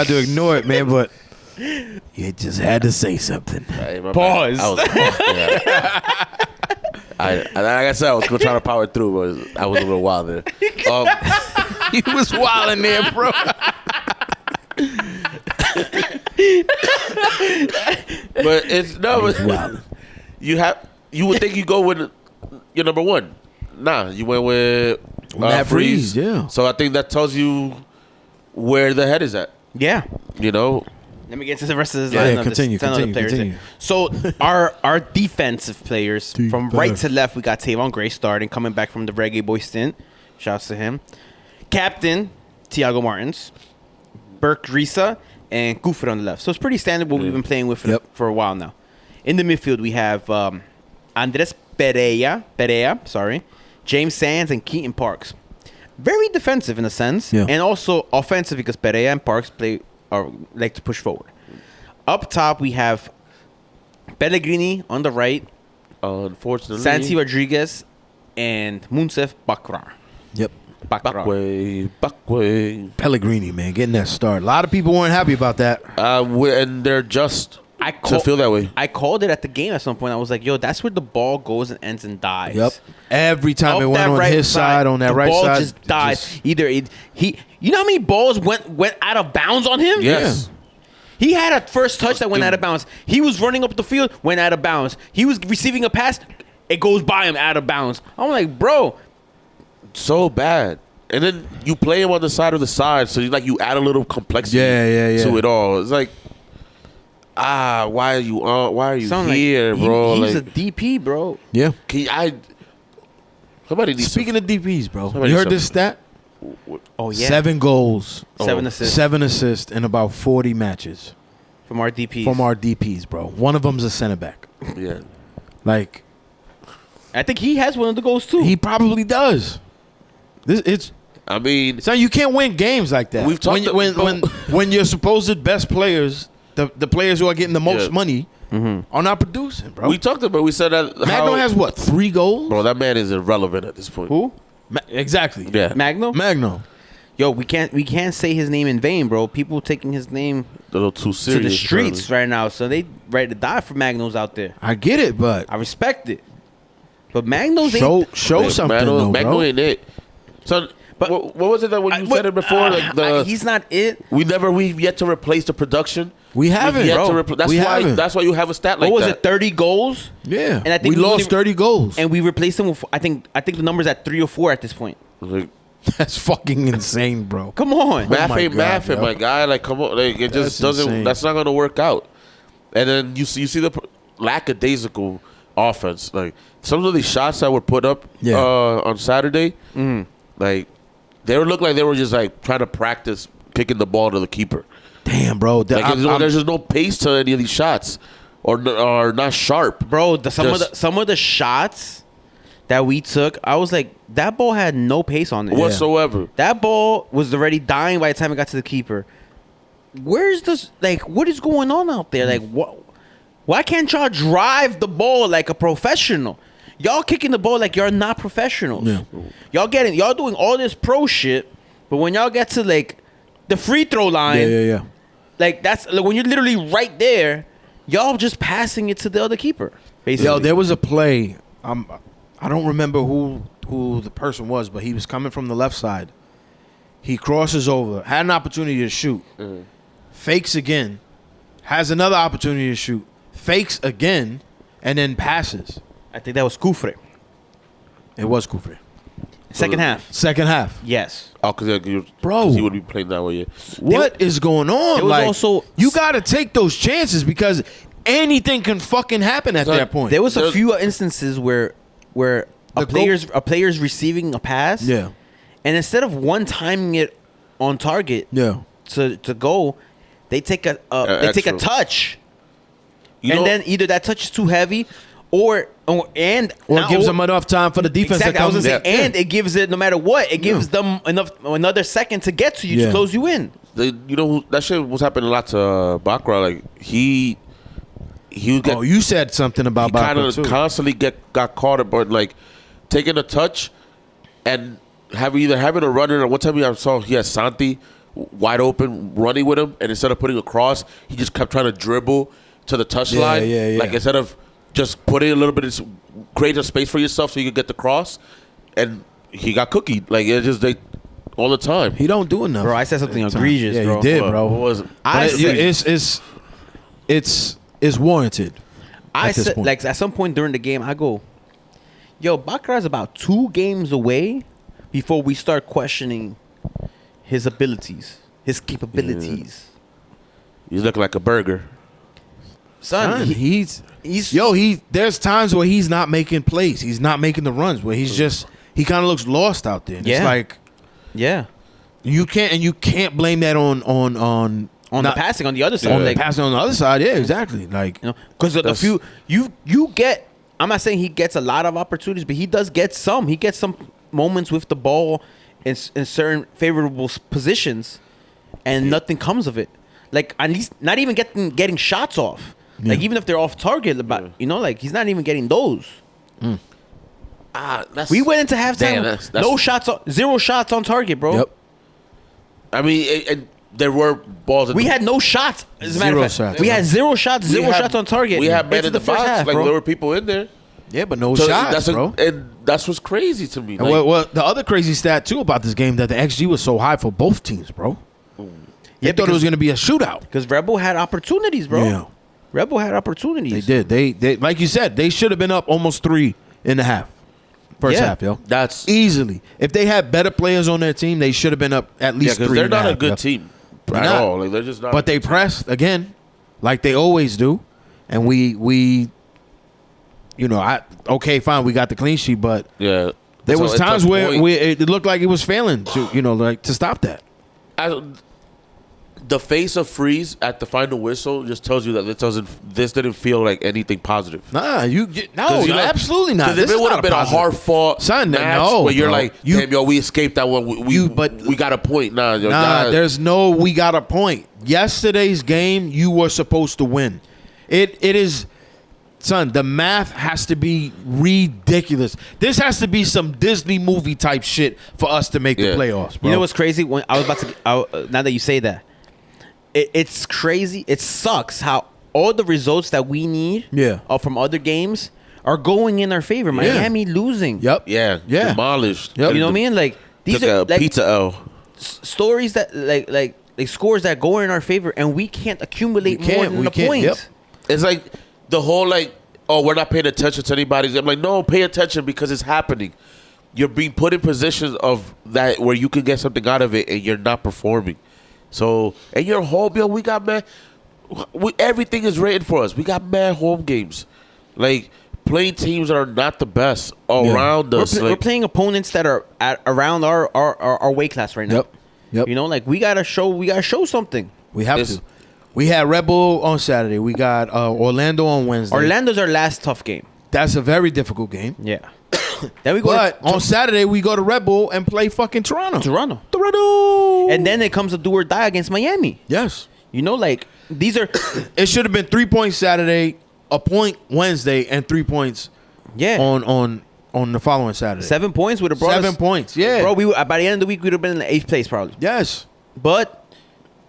to ignore it, man, but you just had to say something. Hey, my Pause. bad. Like I said, I was gonna try to power through, but I was a little wild there. He was wilding there, bro. But it's no. was But wilding. you would think you go with your number one. Nah, you went with Matt Freeze. Freeze, yeah. So I think that tells you where the head is at. Yeah. You know, Let me get to the rest of this Yeah, lineup. yeah, continue, There's 10 other continue, players continue. there. So our defensive players from right to left, we got Tavon Gray starting, coming back from the Reggae Boy stint. Shouts to him. Captain Thiago Martins, Burke Risa, and Guffer on the left. So it's pretty standard what we've been playing with for a while now. In the midfield, we have Andres Perea, James Sands, and Keaton Parks. Very defensive in a sense, Yeah. and also offensive because Perea and Parks like to push forward. Up top, we have Pellegrini on the right, unfortunately, Santi Rodriguez, and Moncef Bakrar. Yep. Backway. Pellegrini, man, getting that start. A lot of people weren't happy about that. And they're just to feel that way. I called it at the game at some point. I was like, yo, that's where the ball goes and ends and dies. Yep. Every time Up it went that on right his side, on that the right ball side, just died. Either you know how many balls went out of bounds on him? Yes. He had a first touch that went out of bounds. He was running up the field, went out of bounds. He was receiving a pass, it goes by him out of bounds. I'm like, bro. So bad. And then you play him on the side of the side, so you add a little complexity to it all. It's like, why are you Sound here, like bro? He's Like, a DP, bro. Yeah. somebody needs Speaking of DPs, bro, somebody you needs heard this stat? Oh, yeah. 7 goals, 7 assists 7 assists in about 40 matches from our DPs. from our DPs, bro. One of them's a center back. Yeah. Like, I think he has one of the goals, too. he probably does. I mean, So you can't win games like that. We've talked when your supposed best players, the players who are getting the most money, are not producing, bro. we talked about. We said that Magno has what, 3 goals? Bro, that man is irrelevant at this point. Who? Exactly. Yeah. Magno. Yo, we can't say his name in vain, bro. People taking his name A little too to serious. the streets right now, so they ready to die for Magnos out there. I get it, but I respect it, but Magnos show ain't. something. Magno, though, Magno bro. ain't it. So, But- what was it that when you said it before? He's not it. We've yet to replace the production. We haven't, We've yet bro. to repl- We haven't. That's why you have a stat like What was that. it? 30 goals, Yeah, And I think we we lost only- 30 goals. and we replaced them with. I think the number's at 3 or 4 at this point. Like, That's fucking insane, bro. Come on, math my ain't God, math, yo. my guy. Like, come on, like it just That's doesn't. insane. That's not gonna work out. And then you see the lackadaisical offense. Like some of these shots that were put up on Saturday, like they looked like they were just like trying to practice kicking the ball to the keeper. Damn, bro. Like there's just no pace to any of these shots, or not sharp. bro. Some of the shots that we took, I was like, that ball had no pace on it Whatsoever. That ball was already dying by the time it got to the keeper. Where's this? Like, what is going on out there? Like, what? Why can't y'all drive the ball like a professional? Y'all kicking the ball like you're not professionals. Yeah. Y'all doing all this pro shit, but when y'all get to like the free throw line, yeah. like that's like when you're literally right there, y'all just passing it to the other keeper. Basically, Yo, there was a play. I don't remember who the person was, but he was coming from the left side. He crosses over, had an opportunity to shoot, fakes again, has another opportunity to shoot, fakes again, and then passes. I think that was Kufre. It was Kufre. Second half. Second half. Yes. Oh, because Bro. he would be playing that way. Yeah. What is going on? There was Like, also- you got to take those chances because anything can fucking happen at that point. There was a few instances where a The player's receiving a pass, Yeah. and instead of one timing it on target, Yeah. to go, they take a extra. touch, You know- then either that touch is too heavy, or Or it gives them enough time for the defense exactly. to I come. was gonna say, and it gives it no matter what, it gives them another second to get to you Yeah. to close you in. That shit was happening a lot to Bakra. Like he would get You said something about kind Baca of too. constantly got caught up on like taking a touch and having a runner. Or one time I saw he had Santi wide open running with him, and instead of putting a cross, he just kept trying to dribble to the touch line. yeah. Like instead of just putting a little bit of create a space for yourself so you could get the cross, and he got cookied. Like it's just all the time. He don't do enough. Bro, I said something egregious, Yeah, bro. you did, bro. What was it? I But said- it's warranted. I at this said, point. like, at some point during the game, I go, yo, Bakra is about 2 games away before we start questioning his abilities, his capabilities. He's looking like a burger. Son, he's there's times where he's not making plays. He's not making the runs where he kind of looks lost out there. And Yeah. It's like yeah. you can't blame that on On the not- passing on the other side. on Like, passing on the other side. Yeah, exactly. Like you know, because a few you get. I'm not saying he gets a lot of opportunities, but he does get some. He gets some moments with the ball in certain favorable positions, and nothing comes of it. Like at least not even getting shots off. Like even if they're off target, about like he's not even getting those. We went into halftime. That's- No shots, 0 shots on target, bro. Yep. I mean, there were balls. We had no shots. As a matter of Zero fact, shots. we had 0 shots, 0 shots on target. We had men into in the first box. half, Like bro. there were people in there. Yeah, but no So shots, bro. And that's what's crazy to me. And well, the other crazy stat too about this game that the XG was so high for both teams, bro. They thought it was going to be a shootout. Because Rebel had opportunities, bro. Yeah. Rebel had opportunities. They did. They like you said, they should have been up almost 3 in the half. First Yeah. half, yo. That's Easily. If they had better players on their team, they should have been up at least 3 because they're and a not a half, good yo. team They're at not. all. Like they're just not. But they pressed again, like they always do. And we okay, fine, we got the clean sheet, but yeah, there So was it's a times where point. it looked like it was failing to stop that. The face of freeze at the final whistle just tells you that this didn't feel like anything positive. Nah, Because, absolutely not. Because This if is it would not have been a positive. hard fought Son, match no, where you're bro. like, damn, yo, we escaped that one. We got a point. Nah, There's no we got a point. Yesterday's game, you were supposed to win. It is son, the math has to be ridiculous. This has to be some Disney movie type shit for us to make the playoffs, bro. You know what's crazy? When I was about to, now that you say that, it's crazy. It sucks how all the results that we need from other games are going in our favor. Miami losing. Yep. Yeah. Demolished. Yep. You know what I mean? Like these Took are a like, pizza L. stories that like scores that go in our favor, and we can't accumulate more than the points. Yep. It's like the whole like, oh, we're not paying attention to anybody. I'm like, no, pay attention because it's happening. You're being put in positions of that where you can get something out of it, and you're not performing. So, and your home, yo, we got everything is written for us. We got mad home games, like playing teams that are not the best around us. We're playing opponents that are around our weight class right now. Yep. You know, like we gotta show something. We have to. We had Red Bull on Saturday. We got Orlando on Wednesday. Orlando's our last tough game. That's a very difficult game. Yeah. Then we go. But on Saturday we go to Red Bull and play fucking Toronto. And then it comes a do or die against Miami. Yes. You know, like these are. It should have been 3 points Saturday, a point Wednesday, and 3 points. Yeah. On the following Saturday. 7 points would have brought 7 us, points. Yeah. Bro, by the end of the week we'd have been in the 8th place probably. Yes. But.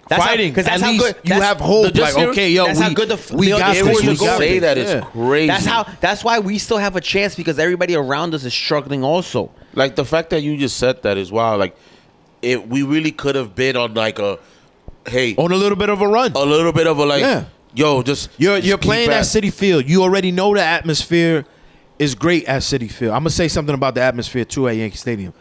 That's Fighting, because that's at how least good. you have hope. Like, okay, yo, that's how good we got the this. scores We are got going. Say that this. it's crazy. That's why we still have a chance because everybody around us is struggling also. Like the fact that you just said that is wild. Like, we really could have been on like on a little bit of a run. A little bit of a like, yo, you're playing at Citi Field. You already know the atmosphere is great at Citi Field. I'm gonna say something about the atmosphere too at Yankee Stadium.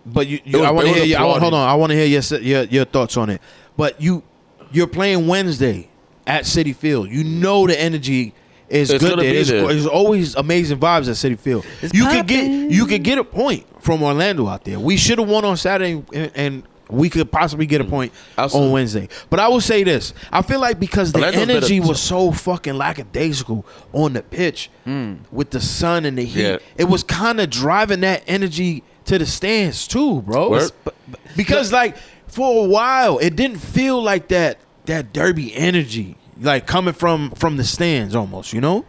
But I want to hear you. Hold on. I want to hear your thoughts on it. But you're playing Wednesday at Citi Field. You know the energy is good there. There's always amazing vibes at Citi Field. You could get a point from Orlando out there. We should have won on Saturday, and we could possibly get a point on Wednesday. But I will say this: I feel like because the energy was so fucking lackadaisical on the pitch with the sun and the heat, it was kind of driving that energy to the stands too, bro. Because like for a while, it didn't feel like that derby energy, like coming from the stands almost, you know?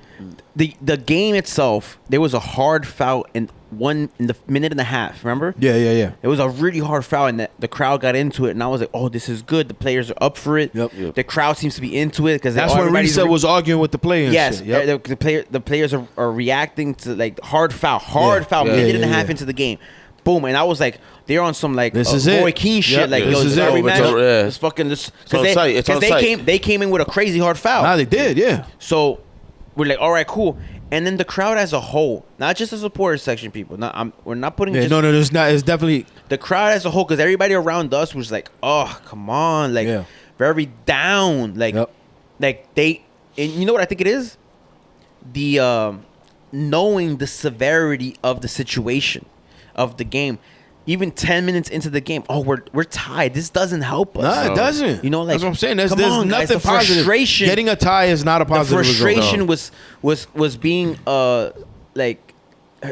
The game itself, there was a hard foul in the minute and a half, remember? Yeah. It was a really hard foul, and the crowd got into it, and I was like, oh, this is good. The players are up for it. Yep. The crowd seems to be into it. That's when Risa was arguing with the players. Yes, the players are reacting to like hard foul, minute and a half into the game. Boom, and I was like, they're on some like this is Roy it. Keane shit. Like, this is it. It's fucking this. Because they came in with a crazy hard foul. Nah, they did, yeah. So we're like, all right, cool. And then the crowd as a whole, not just the supporter section people. We're not putting. Yeah, no, it's not. It's definitely the crowd as a whole, because everybody around us was like, oh, come on, like very down, like they. And you know what I think it is? The knowing the severity of the situation of the game. Even 10 minutes into the game, we're tied. This doesn't help us. No, it doesn't. You know, like, that's what I'm saying. There's nothing guys, positive. Frustration. Getting a tie is not a positive result. The frustration was being like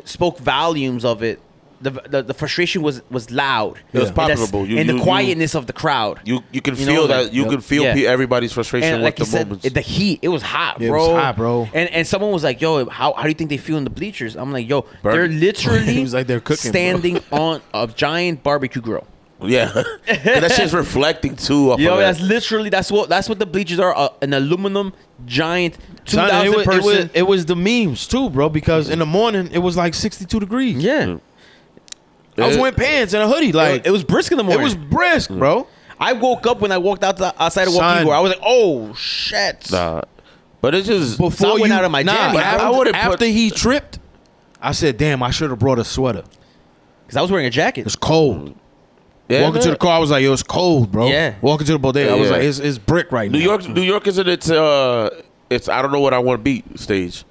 spoke volumes of it. The frustration was loud. It was palpable. And the quietness of the crowd. You can feel that. You can feel everybody's frustration with the moments. The heat. It was hot, bro. It was hot, bro. And someone was like, "Yo, how do you think they feel in the bleachers?" I'm like, "Yo, they're literally it was like they're cooking, standing on a giant barbecue grill." Yeah, and that shit's reflecting too. Yo, that's literally that's what the bleachers are. An aluminum giant 2,000 person. It was the memes too, bro. Because in the morning it was like 62 degrees. Yeah. I was wearing pants and a hoodie. Like it was brisk in the morning. It was brisk, bro. I woke up when I walked outside of walking door. I was like, "Oh shit!" Nah, but it's just before I went out of my jammies. After he tripped, I said, "Damn, I should have brought a sweater." Because I was wearing a jacket. It's cold. Yeah, walking to the car, I was like, "Yo, it's cold, bro." Yeah. Walking to the bodega, I was like, "It's brick right now." New York is in its I don't know what I want to be stage.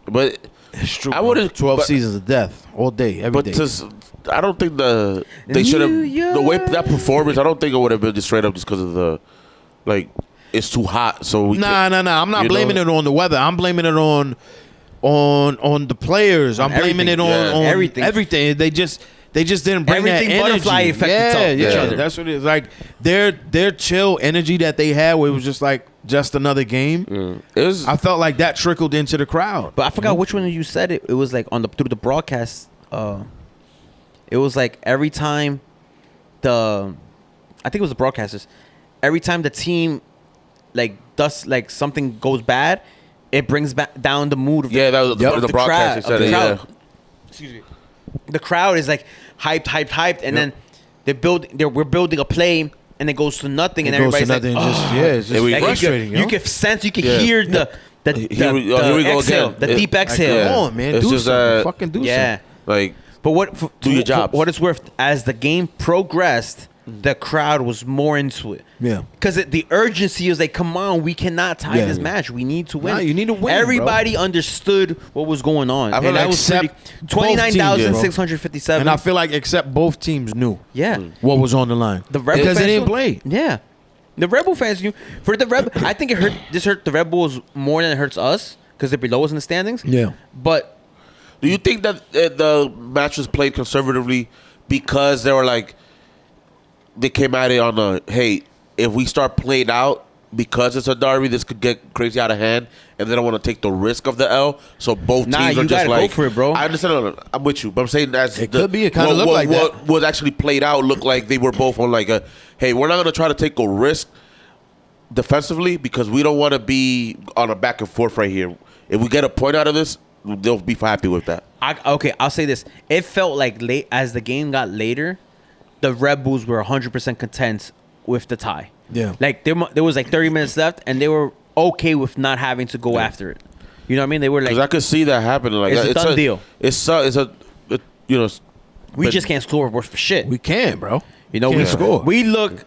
But it's true. I wouldn't 12 seasons of death all day, every day. I don't think they should have the way that performance. I don't think it would have been just straight up just because of the it's too hot. So nah. I'm not blaming it on the weather. I'm blaming it on the players. I'm blaming it on everything. They just didn't bring that energy. Butterfly effect. Yeah. That's what it is. Like their chill energy that they had, where it was just like just another game. It was. I felt like that trickled into the crowd. But I forgot which one you said it. It was like through the broadcast. It was like every time I think it was the broadcasters. Every time the team like does like something goes bad, it brings back down the mood of that was the broadcaster said it. Yeah. Excuse me. The crowd is like hyped, and then we're building a play, and it goes to nothing, and everybody's like, it's just like frustrating. you can sense, you can hear the Here we go exhale, again. the deep exhale. Come on, man, It's do just, something. Fucking do Yeah. something. Like, But do your job. For what it's worth, as the game progressed, the crowd was more into it. Yeah. Because the urgency was like, come on, we cannot tie Yeah. this match. We need to win. Nah, you need to win, Everybody understood what was going on. I feel And like that was except both 29,657. And I feel like except both teams knew yeah. what was on the line. The Rebel because they fans didn't knew. play. Yeah. The Rebel fans knew. For the Rebel, I think this hurt the Rebels more than it hurts us because they're below us in the standings. Yeah. But do you think that the match was played conservatively because they were like, they came at it on a, hey, if we start playing out because it's a derby, this could get crazy out of hand, and they don't want to take the risk of the L. So both teams are you just gotta like, go for it, bro. I understand. No, I'm with you, but I'm saying that's It could be. It kinda looked like that. What was actually played out looked like they were both on like a, hey, we're not going to try to take a risk defensively because we don't want to be on a back and forth right here. If we get a point out of this, they'll be happy with that. I'll say this. It felt like late as the game got later, the Rebels were 100% content with the tie. Yeah. Like there was like 30 minutes left, and they were okay with not having to go after it. You know what I mean? They were like, because I could see that happening. Like it's a done deal. It's a you know. We but- just can't score worth for shit. We can, bro. You know, Can't score. We look.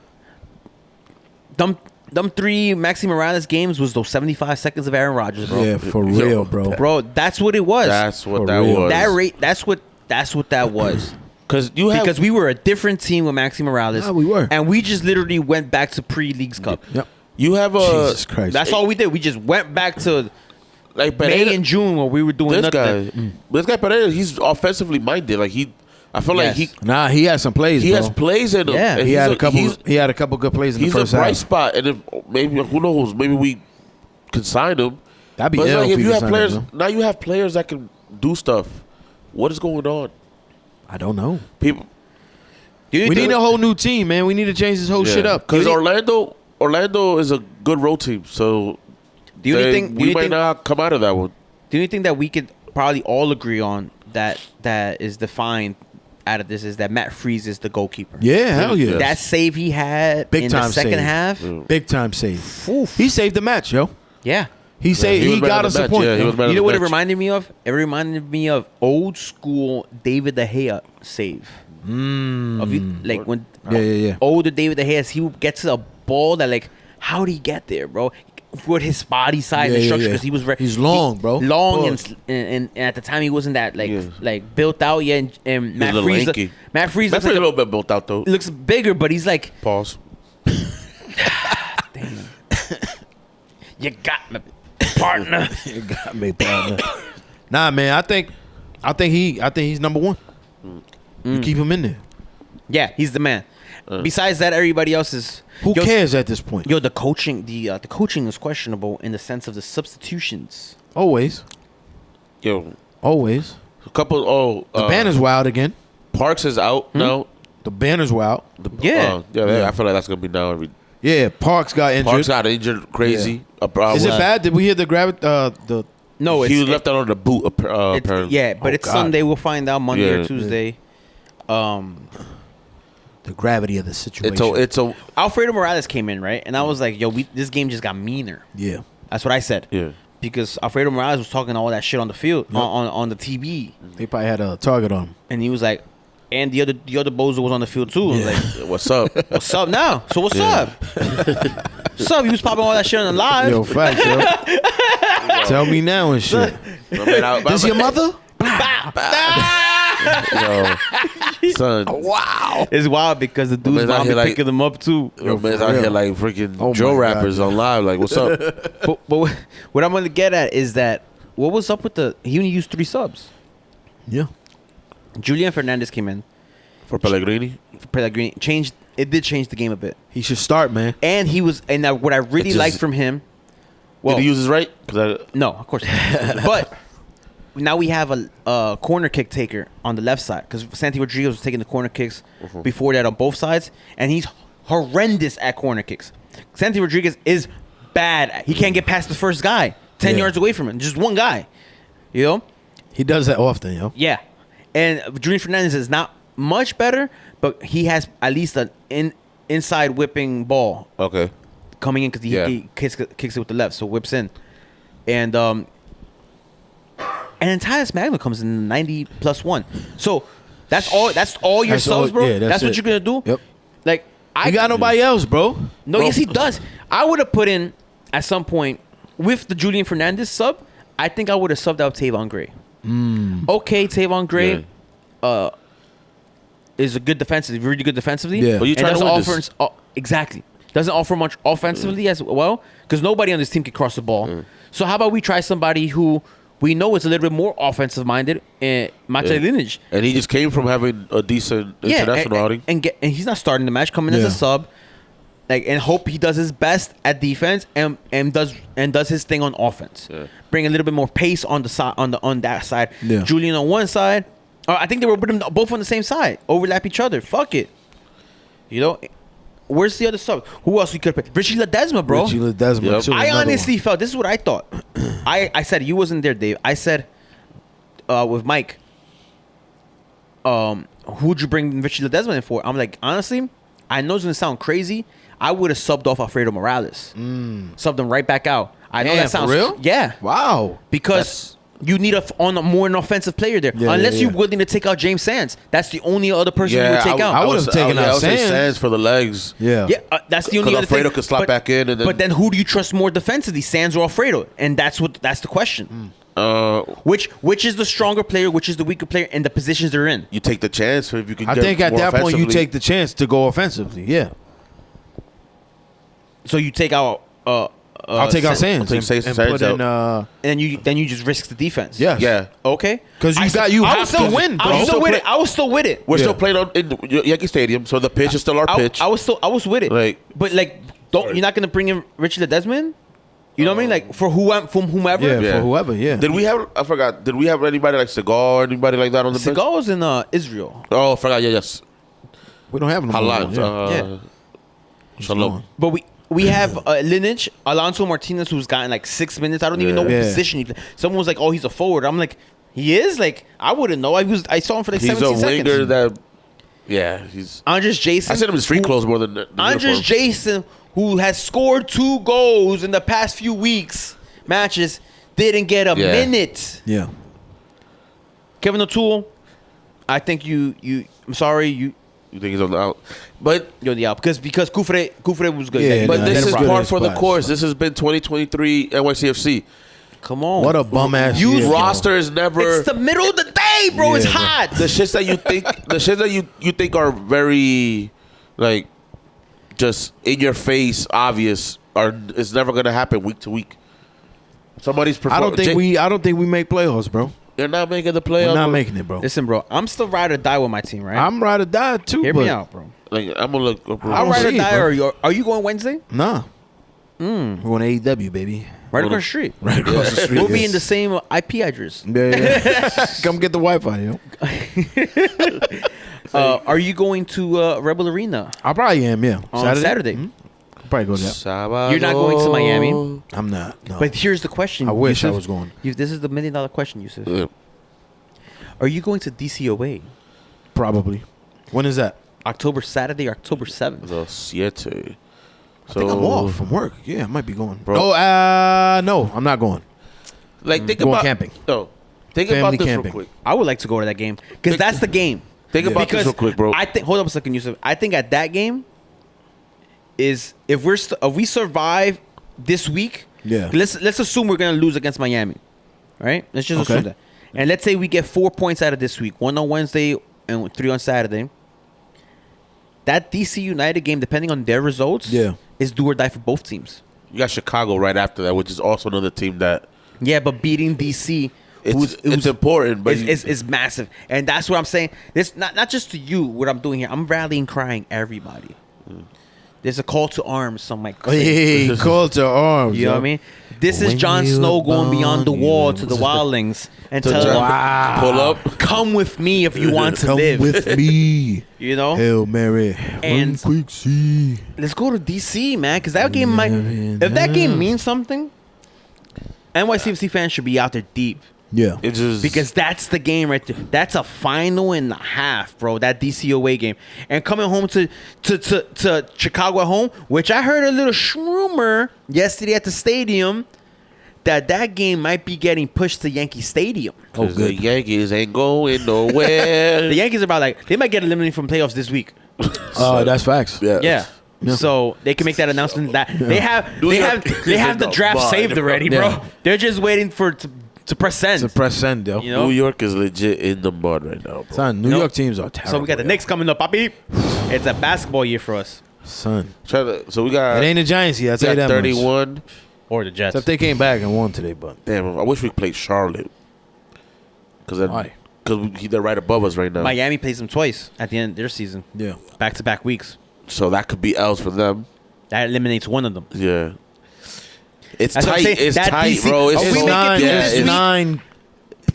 Them 3 Maxi Morales games was those 75 seconds of Aaron Rodgers, bro. Yeah, for real, bro. Bro, that's what it was. That's what For that real. was. That rate. That's what that was. Because you have Because we were a different team with Maxi Morales. Nah, we were. And we just literally went back to pre-Leagues Cup. Yep. you have a Jesus Christ. That's all we did. We just went back to like May Pereira, and June where we were doing this nothing. guy. This guy Pereira, he's offensively minded. Like I feel like Yes. Nah, he had some plays, he bro. has plays in him. Yeah. and He had a couple. He's, He had a couple good plays in the he's first a bright half. spot, and if maybe who knows, maybe we can sign him. That'd be But it's ill like if if we you could have sign players him, now, you have players that can do stuff. What is going on? I don't know. People, We need a whole new team, man. We need to change this whole shit up. because Orlando is a good road team, so Do you think we might not come out of that one. Do you think that we could probably all agree on that is defined out of this is that Matt Freese is the goalkeeper? Yeah, hell yeah. That save he had Big in time the second save. half. Big time save. Oof. He saved the match, yo. Yeah. He saved. he He was man got of us the a match. point. Yeah, he yo. was man You of know the what it match. reminded me of? It reminded me of old school David De Gea save. Of you, like when Yeah. older David De Gea, he would get to a ball that like, how did he get there, bro? With his body size and structure, because he was He's long, bro. long Push. and at the time he wasn't that like Yeah. like built out yet. And He's Matt a little Freese, lanky. Matt Freese That's looks, a like little bit built out though. looks bigger, but he's like, Pause. damn, you got me, partner. You got me, partner. Nah, man. I think he's number one. You keep him in there. Yeah, he's the man. Besides that, everybody else is. Who cares at this point? Yo, the coaching is questionable in the sense of the substitutions. Always. A couple. The banner's wild again. Parks is out now. The banner's wild. Yeah. I feel like that's gonna be now. Every Yeah, Parks got injured. Parks got injured, crazy. Is it bad? Did we hear the No, He was left out on the boot. Apparently. yeah, but it's God. Sunday. We'll find out Monday Yeah. or Tuesday. the gravity of the situation? It's a Alfredo Morales came in, right? And I was like, yo, this game just got meaner. yeah. That's what I said. yeah. Because Alfredo Morales was talking all that shit on the field, on the TV. They probably had a target on him. And he was like, and the other bozo was on the field too. Yeah. Like, What's up? what's up now? So what's up? What's up? He was popping all that shit on the live. Yo, facts, yo. Tell me now and shit. This your mother? Yo, son. Wow. It's wild because the dude's man's out mom be here like- picking them up too. Yo, man's for out real. here like freaking Oh Joe my rappers God. on live. Like, what's up? But what I'm gonna get at is that what was up with he only used 3 subs. Yeah. Julian Fernandez came in. For Pellegrini? Pellegrini changed. It did change the game a bit. He should start, man. And he was, and what I really just- liked from him. Well, Did he use his right? 'Cause no, of course not. But now we have a corner kick taker on the left side because Santi Rodriguez was taking the corner kicks before that on both sides, and he's horrendous at corner kicks. Santi Rodriguez is bad. He can't get past the first guy 10 yards away from him. Just one guy. You know? He does that often, yo. Yeah. And Junior Fernandez is not much better, but he has at least an inside whipping ball okay. coming in because he kicks it with the left, so whips in. And then Tyus Magno comes in 90+1. So that's all your That's subs, all- bro? yeah, that's what it. you're going to do? Yep. Like, He got nobody else, bro. No, yes, he does. I would have put in, at some point, with the Julian Fernandez sub, I think I would have subbed out Tavon Gray. Okay, Tavon Gray is a good defensive, really good defensively. Yeah. But you And trying to doesn't win offer exactly. Doesn't offer much offensively as well, because nobody on this team can cross the ball. So how about we try somebody who we know is a little bit more offensive-minded, Maciej Linic. And he just came from having a decent international outing. And he's not starting the match, coming as a sub. And hope he does his best at defense and does his thing on offense. Yeah. Bring a little bit more pace on the side on that side. Yeah. Julian on one side. I think they were putting them both on the same side. Overlap each other. Fuck it. You know, where's the other sub? Who else we could put? Richie Ledesma, bro. Richie Ledesma, Yep. too, I another honestly felt, this is what I thought. I said, you wasn't there, Dave. I said with Mike, who'd you bring Richie Ledesma in for? I'm like, honestly, I know it's going to sound crazy. I would have subbed off Alfredo Morales. Subbed him right back out. I know Damn, that sounds... for real? Yeah. Wow. Because you need more an offensive player there. Yeah, Unless yeah, you're yeah. willing to take out James Sands. That's the only other person you would take out. I would have taken out I would say Sands. Sands for the legs. Yeah. Yeah, that's the only Because other thing. Alfredo could slot back in and then... But then who do you trust more defensively, Sands or Alfredo? And that's the question. Which is the stronger player, which is the weaker player, and the positions they're in. You take the chance if you can I get think at more that point you offensively. take the chance to go offensively. Yeah. So you take out. I'll take out Sands I'll take and Sands put in. and you just risk the defense. Yes. Yeah. Okay. 'Cause I have to win, bro. I was still with it. I was still with it. We're Yeah. still playing in Yankee Stadium, so the pitch is still our pitch. I was with it. Like- but you're not gonna bring in Richie Ledesma in? You know what I mean? Like from whomever. Yeah, Yeah. for whoever. Yeah. Did we have? I forgot. Did we have anybody like Segal or anybody like that on the bench? Segal's in Israel. Oh, I forgot. Yeah, yes. We don't have no more. Halan. Yeah. Shalom. But we have Linic, Alonso Martinez, who's gotten like 6 minutes. I don't even know what Yeah. position he plays. Someone was like, "Oh, he's a forward." I'm like, "He is." Like, I wouldn't know. I saw him for like He's 17 a seconds. winger that. Yeah, he's. Andres Jason. I sent him in street clothes more than Andres uniform. Jason, who has scored 2 goals in the past few matches, didn't get a minute. Yeah. Kevin O'Toole, I think you. I'm sorry, you. You think he's on the out? But You're the out because Kufre was good. Yeah, but nah, this that's is good par as for the spots. course. This has been 2023 NYCFC. Come on, What a bum ass. You year, Roster is never. It's the middle of the day, bro. Yeah, It's bro. hot. The shits that you think, you think are very, like, just in your face, obvious, is never gonna happen week to week. Somebody's I don't think we make playoffs, bro. They're not making the playoffs. We're not making it, bro. Listen, bro, I'm still ride or die with my team, right? I'm ride or die too. Hear but me out, bro. Like I'm gonna look. I I'll don't ride or see it, die. bro. Are you going Wednesday? Nah. We're going to AEW, baby. Right across the street. Right across the street. We'll be yes. in the same IP address. Yeah. Come get the Wi-Fi, yo. Are you going to Rebel Arena I probably am, yeah. on Saturday? I'll probably go there. You're not going to Miami. I'm not. No. But here's the question. I wish I Yousef. was going. This is the $1 million question, Yousef. Yeah. Are you going to DCOA Probably. When is that? Saturday, October 7th? The 7. I think I'm off from work. Yeah, I might be going. Bro. Oh, no, I'm not going. Like think Going about camping. No, think Family about this camping. real quick. I would like to go to that game because that's the game. Think about this real quick, bro. Hold up a second, Yousef. I think at that game is if we survive this week. Yeah. Let's assume we're gonna lose against Miami, right? Let's just Okay. assume that. And let's say we get 4 points out of this week, 1 on Wednesday and 3 on Saturday. That DC United game, depending on their results, is do or die for both teams. You got Chicago right after that, which is also another team that Yeah, but beating DC It's important, but it's massive, and that's what I'm saying. This not just to you. What I'm doing here, I'm rallying, crying everybody. There's a call to arms. Some might say. Hey, call to arms. You know what I mean? This is Jon Snow going beyond the wall to the wildlings and telling them, pull up. come with me if you want to Come live. with me. You know? Hail Mary. And quick see. let's go to DC, man, because that game might. If that game means something, NYCFC fans should be out there deep. Yeah. It just Because that's the game right there. That's a final and a half, bro. That DC away game. And coming home to Chicago at home, which I heard a little rumor yesterday at the stadium that game might be getting pushed to Yankee Stadium. Oh, the Yankees ain't going nowhere. The Yankees are about they might get eliminated from playoffs this week. That's facts. Yeah. So they can make that announcement that they have the draft saved already, bro. Yeah. They're just waiting to press send. To press send, yo. You know? New York is legit in the mud right now, bro. Son, New Nope. York teams are terrible. So we got the yo. Knicks coming up, papi. It's a basketball year for us. Son. So we got It ain't the Giants yet. I'll we tell you got that 31. Or the Jets. Except they came back and won today, but. Damn, I wish we played Charlotte. Why? Because they're right above us right now. Miami plays them twice at the end of their season. Yeah. Back-to-back weeks. So that could be L's for them. That eliminates one of them. Yeah. It's That's what I'm tight. saying. It's That tight, DC bro. Oh, It's we It's make it nine, through yeah, this it's week.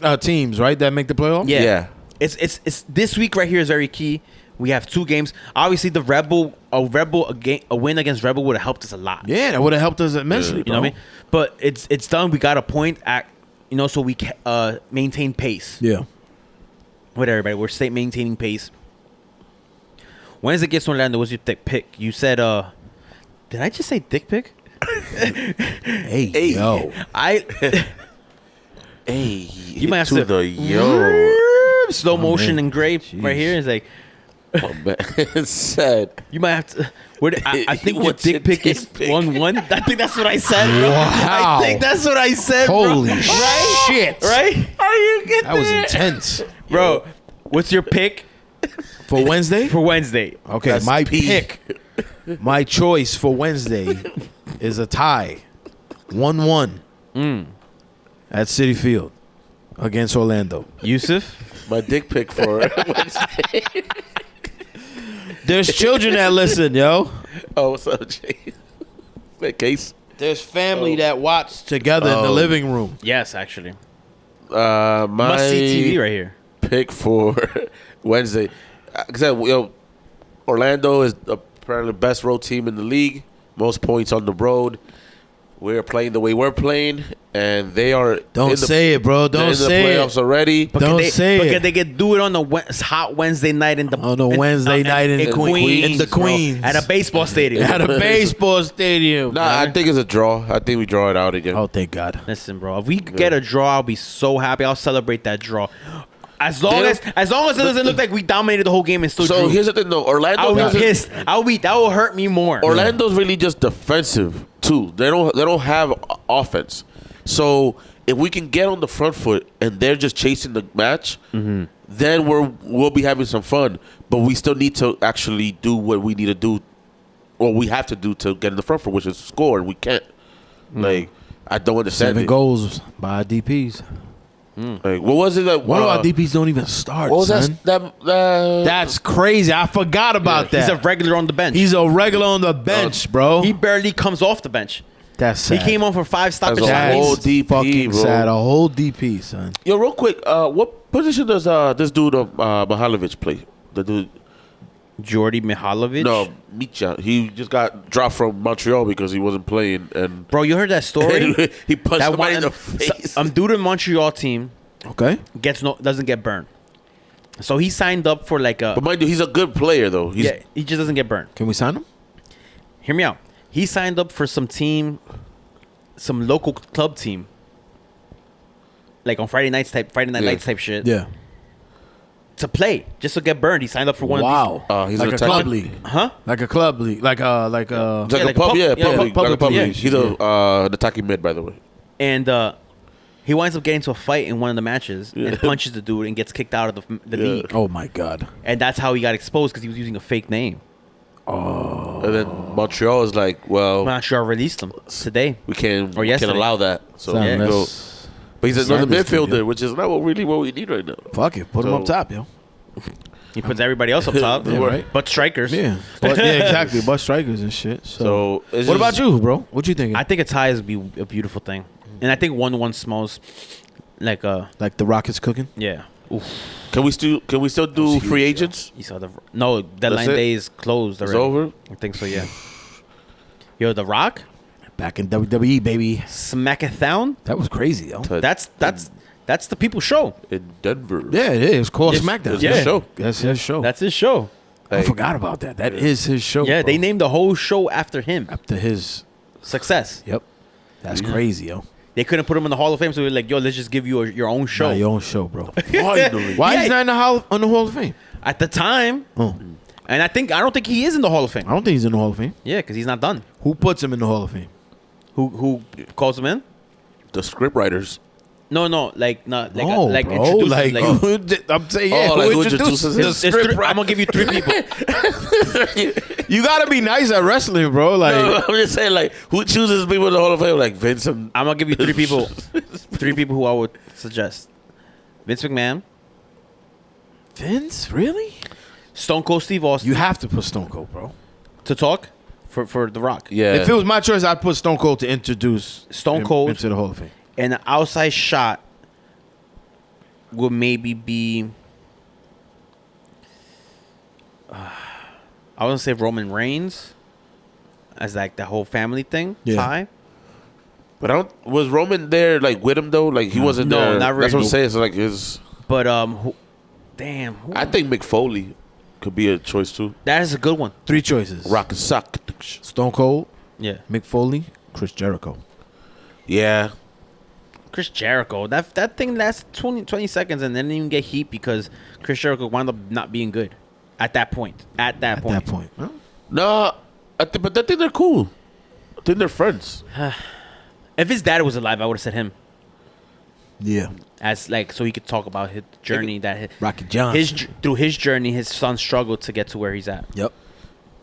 nine teams, right, that make the playoff? Yeah. Yeah. It's this week right here is very key. We have two games. Obviously, a win against Rebel would have helped us a lot. Yeah, that would have helped us immensely, You bro. know what I mean? But it's done. We got a point at so we maintain pace Yeah. with everybody. We're maintaining pace. Wednesday gets Orlando. What's your dick pick? You said did I just say dick pick? Hey, yo. Hey, You might have to the yo. slow motion man. and gray Jeez. right here is like My man. It's sad. you might have to. I think your What's your dick pick dick is pic? 1-1. I think that's what I said. Bro. Wow. I think that's what I said. Holy bro. Right? shit. Right? How you get That was intense. bro? What's your pick For Wednesday? for Wednesday? Okay, That's my P. pick, my choice for Wednesday is a tie. 1-1 at Citi Field against Orlando. Yousef? My dick pic for Wednesday. There's children that listen, yo. Oh, what's up, Jay? That case. There's family that watch together in the Oh. living room. Yes, actually. My Must see TV right here. pick for Wednesday. Orlando is apparently the best road team in the league. Most points on the road. We're playing the way we're playing, and they are. Don't say it, bro. They're Don't in the say playoffs it. already. But Don't can they, say but it. can they do it on the hot Wednesday night in the On a Wednesday night in the Queens, in the bro, Queens. at a baseball stadium? At a baseball stadium. Nah, I think it's a draw. I think we draw it out again. Oh, thank God. Listen, bro. If we get a draw, I'll be so happy. I'll celebrate that draw. As long as it doesn't look like we dominated the whole game and still So drew. here's the thing, though. I'll be Orlando. pissed. That will hurt me more. Orlando's really just defensive too. They don't have offense. So if we can get on the front foot and they're just chasing the match, then we'll be having some fun. But we still need to actually do what we need to do, or we have to do to get in the front foot, which is score, and we can't. Like, I don't understand 7 it. goals by DPs. Like, what was it that? One of our DPs don't even start, What was son. that? That's crazy. I forgot about He's a that. regular on the bench. He's a regular on the bench, bro. He barely comes off the bench. That's sad. He came on for 5 stoppage That's a That's whole shots. DP, fucking bro. sad. A whole DP, son. Yo, real quick, what position does this dude Mihalovic play? The dude. Jordy Mihalovic. No, Mitja. He just got dropped from Montreal because he wasn't playing, and Bro, you heard that story? he punched That somebody in the one, face. dude in Montreal team Okay. doesn't get burned. So he signed up for like a But mind you, he's a good player though. He's yeah. He just doesn't get burned. Can we sign him? Hear me out. He signed up for some local club team, like on Friday night lights type shit. Yeah. To play, just to get burned. He signed up for one. Wow. He's like an a attacking- club league. Of these. Huh? Like a club league. Like It's like Yeah, a like a pub, pub- yeah, yeah, pub league, public like a pub league. league. He's an attacking mid, by the way. And he winds up getting into a fight in one of the matches and punches the dude and gets kicked out of the league. Oh my God. And that's how he got exposed because he was using a fake name. And then Montreal is like, well, Montreal released him today. we can't Or yesterday. allow that. So Son, we go. But he's another Sanders could, midfielder, yeah. which is not what we need right now. Fuck it, put him So- up top, yo. He puts everybody else up top. Yeah, right. But strikers. Yeah, but, yeah, exactly. But strikers and shit. So, So it's what just- about you, bro? What you thinking? I think a tie is be a beautiful thing. And I think 1-1 smells like a Like the Rockets cooking? yeah. Oof. Can we still do free agents? You saw the no deadline That's it? day is closed It's already. over. I think so. Yeah. Yo, The Rock Back in WWE, baby. Smack-a-thon. That was crazy, yo. That's the people's show. In Denver. Yeah, it is. Called Yes, SmackDown. it's Yeah. his show. That's his show. That's his show. I forgot about that. That is his show. Yeah, bro. they named the whole show after him. After his. Success. Yep. That's crazy, yo. They couldn't put him in the Hall of Fame, so they're like, "Yo, let's just give you your own show." Nah, your own show, bro. Finally. Why Yeah. he's not in the Hall of Fame? At the time, Oh, and I don't think he is in the Hall of Fame. I don't think he's in the Hall of Fame. Yeah, because he's not done. Who puts him in the Hall of Fame? Who calls him in? The script writers. No, like not like No, like bro. introduces, Like, I'm saying, yeah. Oh, who like who introduces introduces him? him? It's three, I'm gonna give you 3 people. You gotta be nice at wrestling, bro. Like, I'm just saying, like, who chooses people in the Hall of Fame? Like Vince and I'm gonna give you 3 people. 3 people who I would suggest: Vince McMahon, Vince, really? Stone Cold Steve Austin. You have to put Stone Cold, bro. to talk for The Rock. yeah. If it was my choice, I'd put Stone Cold to introduce Stone him Cold. into the Hall of Fame. And the outside shot would maybe be. I want to say Roman Reigns, as like the whole family thing. Yeah. Tie. But was Roman there like with him though? Like he wasn't No, there. not That's what I'm really. saying. It's like his. But who I think Mick Foley could be a choice too. that is a good one. 3 choices. Rock and sock. Stone Cold, Yeah, Mick Foley, Chris Jericho. Yeah. Chris Jericho. That thing lasts 20 seconds and then didn't even get heat because Chris Jericho wound up not being good at that point. At that point. Huh? No, but I think they're cool. I think they're friends. If his dad was alive, I would have said him Yeah. as like so he could talk about his journey Rocky Johnson. through his journey, his son struggled to get to where he's at. Yep.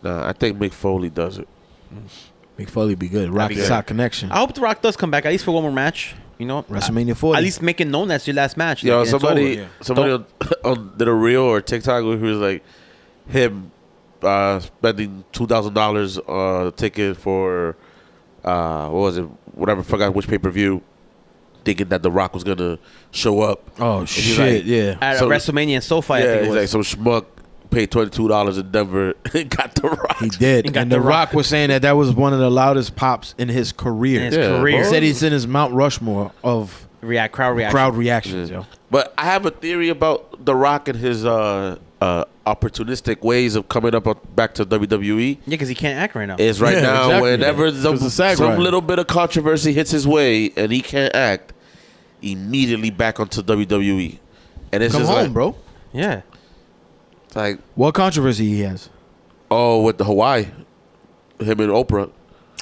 Nah, I think Mick Foley does it. Mick Foley be good. Rocky good. Sock Connection. I hope The Rock does come back at least for one more match. You know, WrestleMania 40. At least make it known that's your last match. Yo, Like, and it's somebody over. on did a reel or TikTok where he was like him spending $2,000 ticket for what was it? Whatever, forgot which pay-per-view, thinking that The Rock was gonna show up. Oh, he's shit. like- Yeah. At So- WrestleMania and SoFi, I Yeah, think it he's was. like some schmuck paid $22 in Denver and got The Rock. He did. He got And The The Rock Rock. was saying that was one of the loudest pops in his career. In his Yeah, career. He said he's in his Mount Rushmore of Crowd reaction. crowd reactions, yo. But I have a theory about The Rock and his opportunistic ways of coming back to WWE. Yeah, because he can't act right now. Is right Yeah, now exactly. whenever 'Cause the SAG some rider. little bit of controversy hits his way and he can't act, immediately back onto WWE. And it's Come just home, like, bro. Yeah. It's like, What controversy he has? oh, with the Hawaii, him and Oprah.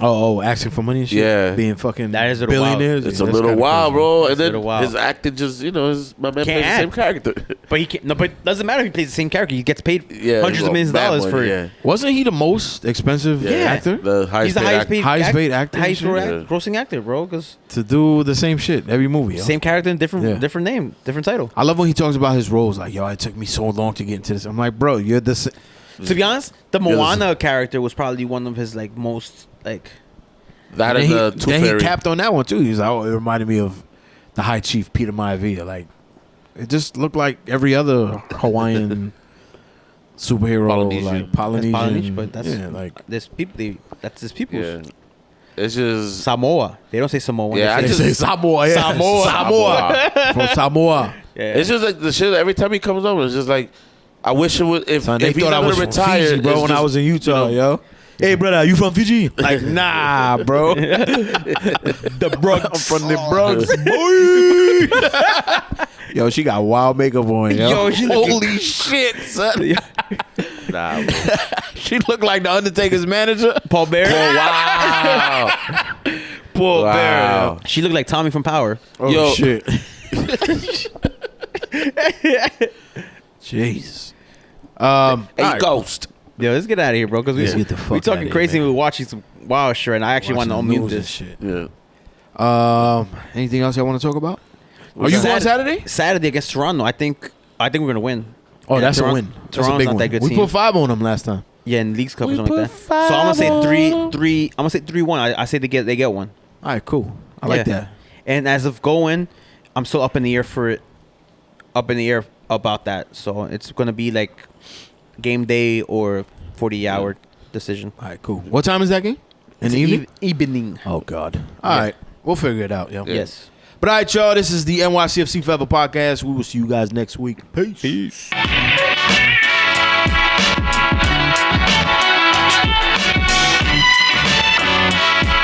Oh, asking for money and shit? Yeah. Being fucking That is a little wild. billionaires? It's Yeah, a that's little kinda wild, crazy. bro. It's And a then little wild. his acting just, my man Can't plays the same act. character. But he can't. No, but it doesn't matter if he plays the same character. He gets paid Yeah, hundreds of millions of bad dollars money, for it. yeah. Wasn't he the most expensive Yeah. actor? The highest He's the paid highest act- paid, Highest paid actor and highest shit? Yeah. grossing actor, bro. Because To do the same shit every movie, yo. same character and different Yeah. different name, different title. I love when he talks about his roles. Like, yo, it took me so long to get into this. I'm like, bro, you're the... To be honest, the Yeah, Moana character was probably one of his like most like. That And and then the he, Tooth then he Fairy. capped on that one, too. He's like, oh, it reminded me of the High Chief Peter Maivia. Like, it just looked like every other Hawaiian superhero. Polynesian. Like, Polynesian. Polynesian, but that's yeah, like... this people. That's his people. Yeah. It's just Samoa. They don't say Samoa. Yeah, They They say say Samoa, yeah. Samoa. Samoa. From Samoa. yeah. It's just like the shit. Every time he comes over, it's just like I wish it would. If, Son, they if he's thought I not was gonna from retire, Fiji, bro, it's when I just, was in Utah, you know, yo. Hey, brother, you from Fiji? Like, nah, bro. The Bronx. I'm from the Bronx, boy. Yo, she got wild makeup on, yo. Yo, she looking- Holy shit, son. Nah, bro. She looked like the Undertaker's manager. Paul Bear. Wow. Paul Wow. Bear. She looked like Tommy from Power. Oh, Yo. shit. Jesus. Hey, alright. Ghost. Yo, let's get out of here, bro. Because Let's get the fuck we outta talking here, crazy. man. And we're watching some wild shit, and I actually want to Watching unmute news and this. shit. Yeah. Anything else y'all want to talk about? Are you going Saturday? Saturday against Toronto. I think we're gonna win. Oh, that's a Toronto- win. That's a Toronto's big not one. that good We team. put 5 on them last time. Yeah, in Leagues Cup We or something like put that. So I'm gonna say 5 3. I'm gonna say 3-1. I say they get one. All right, cool. I like that. And as of going, I'm still up in the air for it. Up in the air about that. So it's gonna be like game day or 40-hour decision. All right, cool. What time is that game? In the evening? Evening. Oh, God. All right. We'll figure it out, yo. Yes. But all right, y'all. This is the NYCFC Forever Podcast. We will see you guys next week. Peace.